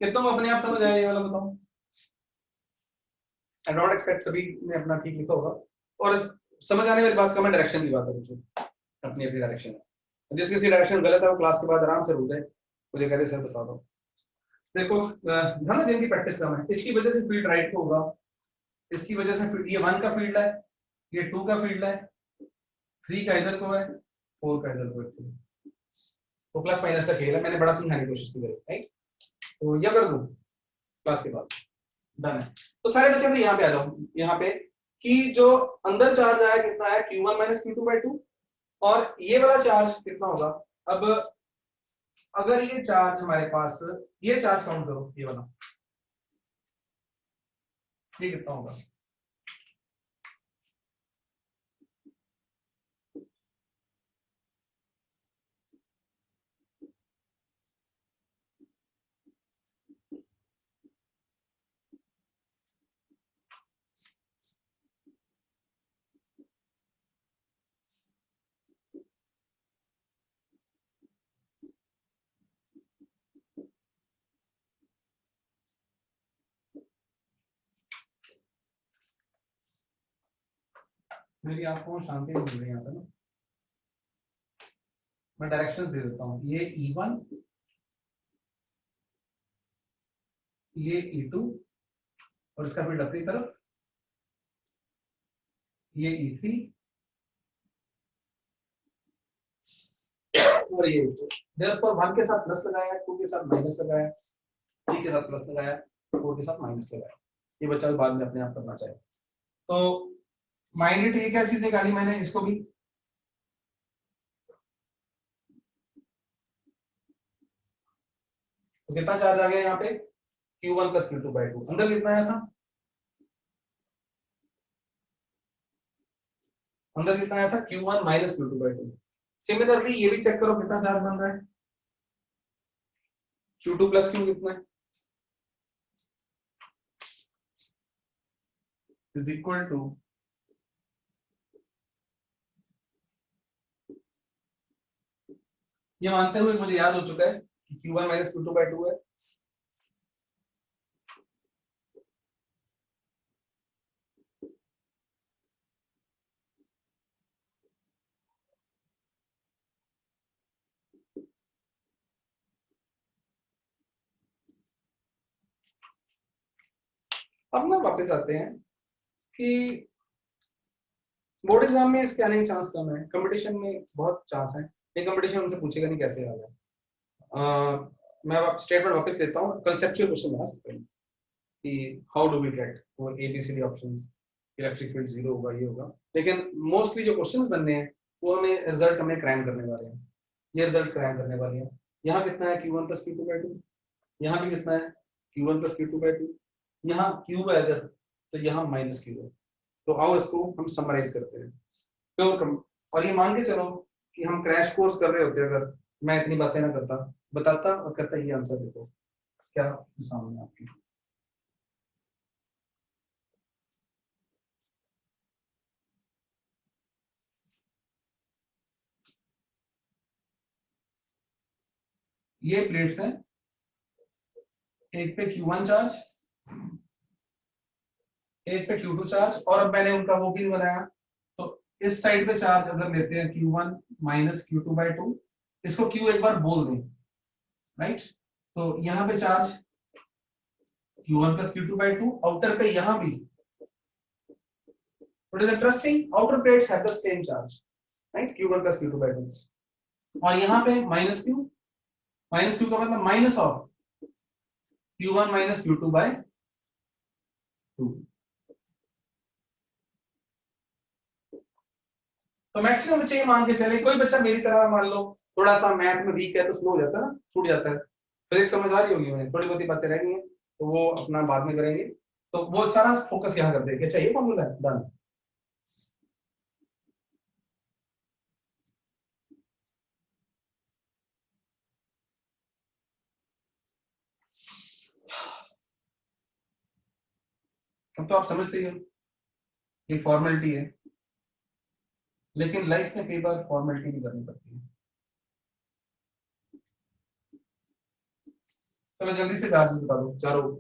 कितना को अपने आप समझ आया ये वाला बताओ? आई डोंट एक्सपेक्ट सभी ने अपना ठीक लिखा होगा। और समझ आने वाली बात का मैं डायरेक्शन की बात करूँ, अपनी अपनी डायरेक्शन है। जिस किसी डायरेक्शन गलत है वो क्लास के बाद आराम से रुक जाए, मुझे कहते सर बता दो। देखो ध्यान देने की प्रैक्टिस करना है। इसकी वजह से फील्ड राइट को होगा, इसकी वजह से ये 1 का फील्ड है, ये 2 का फील्ड है, 3 का इधर को है, 4 का इधर को है। तो प्लस माइनस का खेल है, मैंने बड़ा समझाने की कोशिश की है, राइट? तो यह कर दूं क्लास के बाद, डन है। तो सारे बच्चे यहाँ पे आ जाओ, यहाँ पे कि जो अंदर चार्ज आया कितना है, q1 माइनस q2/2, और ये वाला चार्ज कितना होगा। अब अगर ये चार्ज हमारे पास, ये चार्ज काउंट करो, ये वाला, ये कितना होगा। मेरी आपको शांति नहीं मिल रही यहाँ पे ना, मैं डायरेक्शंस दे देता हूँ। ये E1, ये E2, और इसका फील्ड अपनी तरफ, ये E3 और ये E2। देयरफॉर 1 के साथ प्लस लगाया, 2 के साथ माइनस लगाया, 3 के साथ प्लस लगाया, 4 के साथ माइनस लगाया। ये बच्चा बाद में अपने आप करना चाहिए। तो माइनस ये क्या चीज निकाली मैंने, इसको भी तो कितना चार्ज आ गया यहाँ पे, q1 प्लस q2/2। अंदर कितना आया था, अंदर कितना आया था, q1 माइनस q2/2। सिमिलरली ये भी चेक करो कितना चार्ज बन रहा है, q2 प्लस q कितना है, इज इक्वल टू, ये मानते हुए मुझे याद हो चुका है कि q1 माइनस q2/2 है। अब ना वापस आते हैं कि बोर्ड एग्जाम में इसके आने के चांस कम है, कंपटीशन में बहुत चांस है। ये कंपटीशन उनसे पूछेगा नहीं कैसे आ गया। मैं स्टेटमेंट वापस लेता हूँ, कंसेप्चुअल क्वेश्चन बना सकते हैं कि हाउ डू वी गेट वो ABCD ऑप्शंस, इलेक्ट्रिक फील्ड 0 होगा, ये होगा। लेकिन मोस्टली जो क्वेश्चंस बनने हैं वो हमें रिजल्ट हमें क्रैम करने वाले हैं, ये रिजल्ट क्रैम करने वाले हैं। यहाँ कितना है, q1 प्लस q2/2, यहाँ भी कितना है, q1 प्लस q2/2, यहाँ q है अगर तो यहाँ माइनस q है। तो आओ इसको हम समराइज करते हैं। प्योर और ये मान के चलो कि हम क्रैश कोर्स कर रहे होते, अगर मैं इतनी बातें ना करता, बताता और कहता ये आंसर देखो क्या सामने आपके। ये प्लेट्स हैं, एक पे Q1 चार्ज, एक पे Q2 चार्ज, और अब मैंने उनका वो भी बनाया। तो इस साइड पे चार्ज अगर लेते हैं Q1 माइनस Q2/2, इसको Q एक बार बोल दें, राइट। तो यहाँ पे charge Q1 plus Q2/2, outer पे यहाँ भी। What is interesting, outer plates have the same charge, right? Q1 plus Q2/2, और यहाँ पे माइनस Q का मतलब minus of Q1 minus Q2/2। तो मैक्सिमम बच्चे ये मान के चले, कोई बच्चा मेरी तरह मान लो थोड़ा सा मैथ में वीक है तो स्लो हो जाता है ना, छूट जाता है। फिजिक्स समझ आ रही होगी उन्हें, थोड़ी बहुत बातें रह गई हैं तो वो अपना बाद में करेंगे। तो वो सारा फोकस यहाँ कर देंगे। अच्छा ये फॉर्मूला है, डन। अब तो आप समझते ही हो, ये फॉर्मेलिटी है, लेकिन लाइफ में कई बार फॉर्मेलिटी भी करनी पड़ती है। चलो जल्दी से चार्ज बता दो चारों।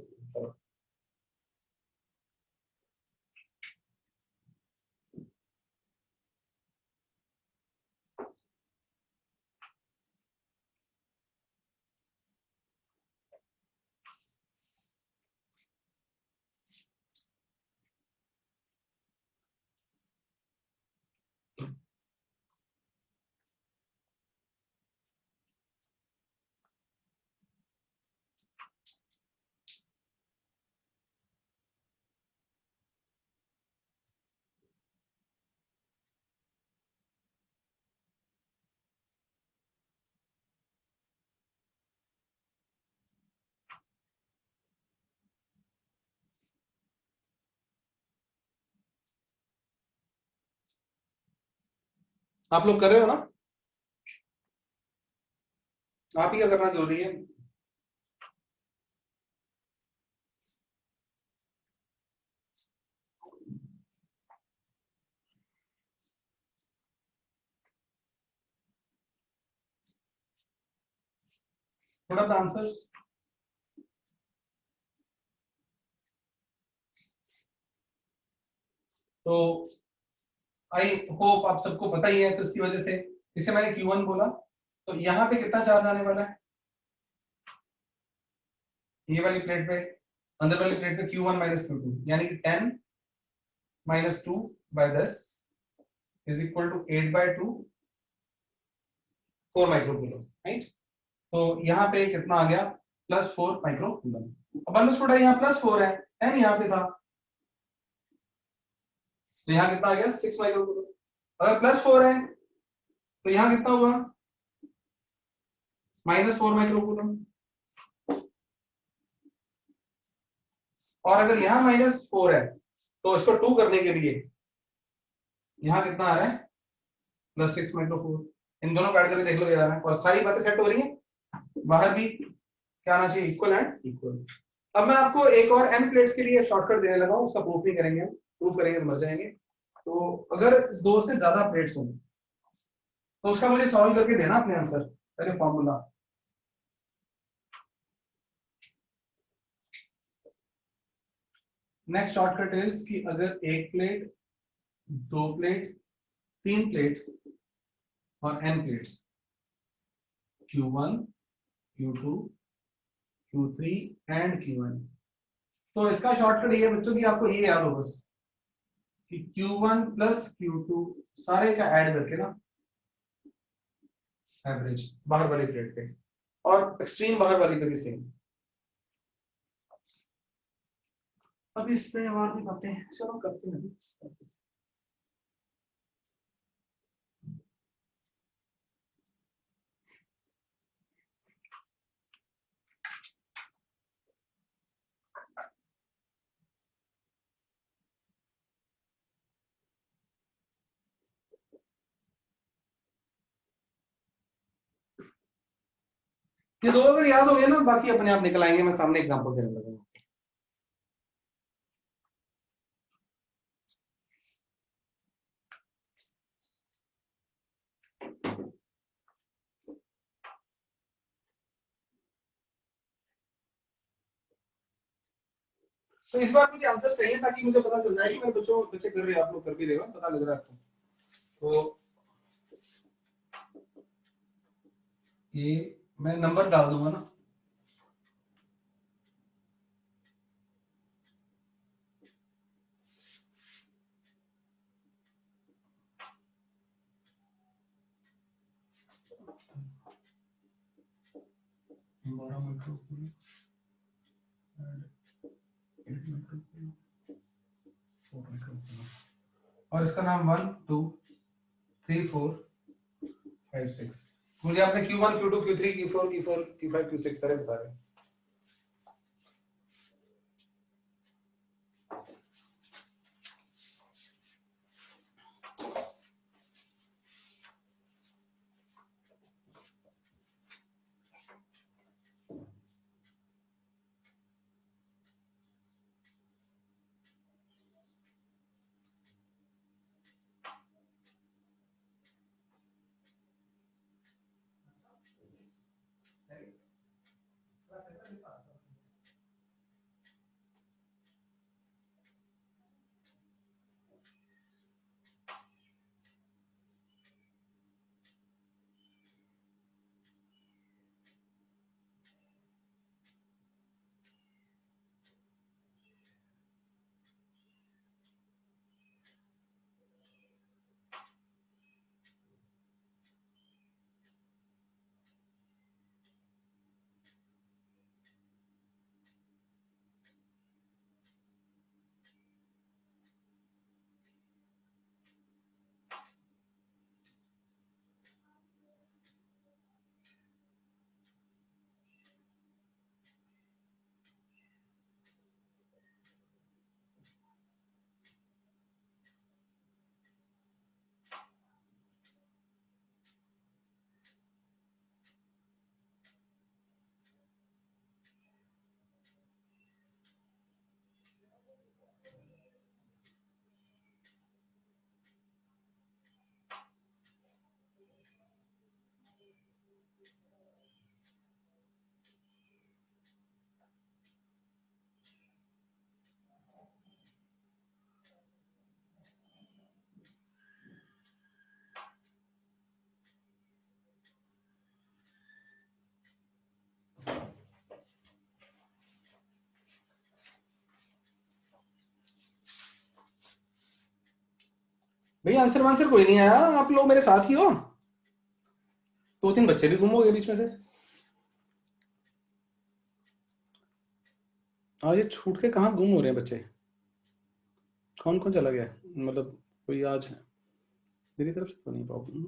आप लोग कर रहे हो ना, आप ही का करना जरूरी है। थोड़ा द आंसर्स। तो आई होप आप सबको पता ही है, तो इसकी वजह से इसे मैंने Q1 बोला। तो यहाँ पे कितना चार्ज आने वाला है, ये वाली प्लेट पे, अंदर वाली प्लेट पे Q1 माइनस Q2, यानी कि 10 minus 2/10 is equal to 8/2, 4 microcoulomb, right. तो यहाँ पे कितना आ गया, +4 माइक्रोकूलम। अब अंडरस्टूड है, यहाँ +4 है, एन यहाँ पे था, तो यहाँ कितना आ गया 6 माइक्रोकूलम। अगर +4 है तो यहाँ कितना हुआ, -4 माइक्रोकूलम। और अगर यहाँ -4 है तो इसको 2 करने के लिए यहाँ कितना आ रहा है, +6 माइक्रोकूलम। इन दोनों को ऐड करके देख लो यार, और सारी बातें सेट हो रही हैं। बाहर भी क्या आना चाहिए, इक्वल एंड इक्वल। अब मैं आपको एक और n प्लेट्स के लिए शॉर्टकट देने लगा हूं, उसका प्रूफ नहीं करेंगे, प्रूफ करेंगे तो मर जाएंगे। तो अगर 2 से ज्यादा प्लेट्स हों तो उसका मुझे सॉल्व करके देना अपने आंसर, पहले फॉर्मूला। नेक्स्ट शॉर्टकट इज कि अगर एक प्लेट, 2 प्लेट, 3 प्लेट और n plates, Q1, Q2, Q3 and Q1, तो इसका शॉर्टकट ये है बच्चों की, आपको ये याद हो बस कि Q1 प्लस Q2 सारे का ऐड करके ना एवरेज बाहर वाली प्लेट पे, और एक्सट्रीम बाहर वाली पे भी सेम। अब इसमें और भी बातें चलो करते हैं। ये दो अगर याद हो गए ना बाकी अपने आप निकल आएंगे। मैं सामने एग्जांपल देने लगूंगा। तो इस बार मुझे आंसर चाहिए ताकि मुझे पता चल जाए कि मेरे बच्चे कर रहे हैं, आप लोग कर भी रहे हो, पता लग रहा है आपको। तो ये मैं नंबर डाल दूंगा ना। और इसका नाम 1 2 3 4 5 6। मुझे आपने Q1 Q2 Q3 Q4 Q4 Q5 Q6 सारे बता रहे हैं। भैया आंसर कोई नहीं आया, आप लोग मेरे साथ ही हो। 2-3 बच्चे भी गुम हो गए बीच में से। और ये छूट के कहाँ गुम हो रहे हैं बच्चे? कौन कौन चला गया? मतलब कोई आज मेरी तरफ से तो नहीं प्रॉब्लम।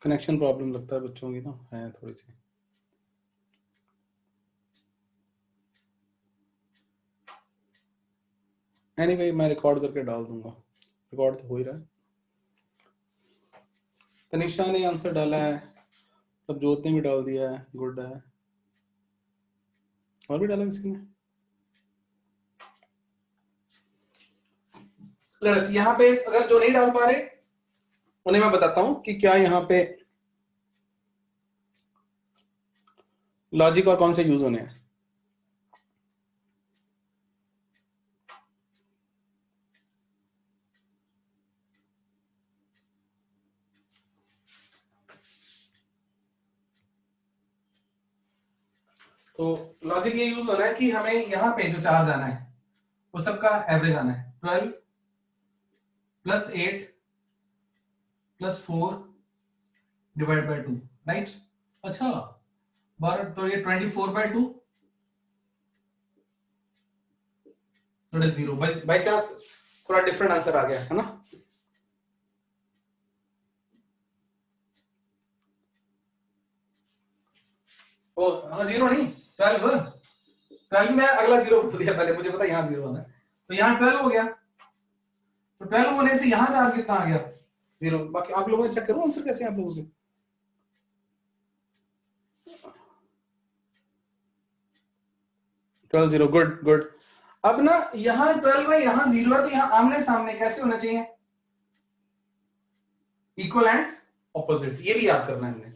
कनेक्शन प्रॉब्लम लगता है बच्चों की ना, है थोड़ी सी। एनीवे मैं रिकॉर्ड करके डाल दूंगा, रिकॉर्ड तो हो ही रहा है। तनिषा ने आंसर डाला है, तब जोत ने भी डाल दिया है, गुड है। और भी डाला किसी ने? लड़स यहाँ पे अगर जो नहीं डाल पा रहे उन्हें मैं बताता हूं कि क्या यहाँ पे लॉजिक और कौन से यूज होने हैं। तो लॉजिक ये यूज हो रहा है कि हमें यहाँ पे जो चार्ज आना है वो सबका एवरेज आना है। 12 + 8 + 4 डिवाइड बाय 2, राइट। अच्छा 12 तो ये 24/2 थोड़ा 0 बाई चांस थोड़ा डिफरेंट आंसर आ गया है ना। ओ हाँ 0 नहीं 12 में अगला 0 बता दिया पहले, मुझे पता यहाँ 0 आना है, तो यहाँ 12 हो गया। तो 12 होने से यहाँ चार्ज कितना आ गया 0। बाकी आप लोगों ने चेक करो आंसर कैसे आप लोगों के। Twelve 0 good good. अब ना यहाँ 12 है यहाँ 0 है तो यहाँ आमने सामने कैसे होना चाहिए इक्वल एंड ऑपोजिट। ये भी याद करना है हमने।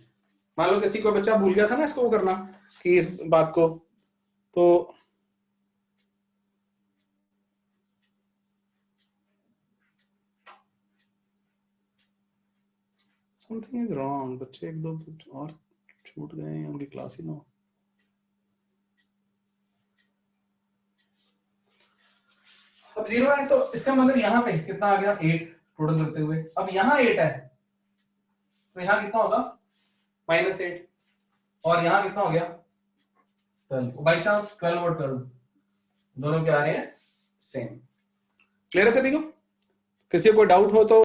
मान लो किसी को बच्चा भूल गया था ना इसको वो करना कि इस बात को तो समथिंग इज रॉन्ग। बच्चे एक दो और छूट गए हैं उनकी क्लास ही ना हो। अब 0 है तो इसका मतलब यहाँ पे कितना आ गया 8 टोटल करते हुए। अब यहाँ 8 है तो यहाँ कितना होगा -8 और यहाँ कितना हो गया 12। बाई चांस 12 और 12 दोनों के आ रहे हैं सेम। क्लियर है सभी को? किसी को डाउट हो तो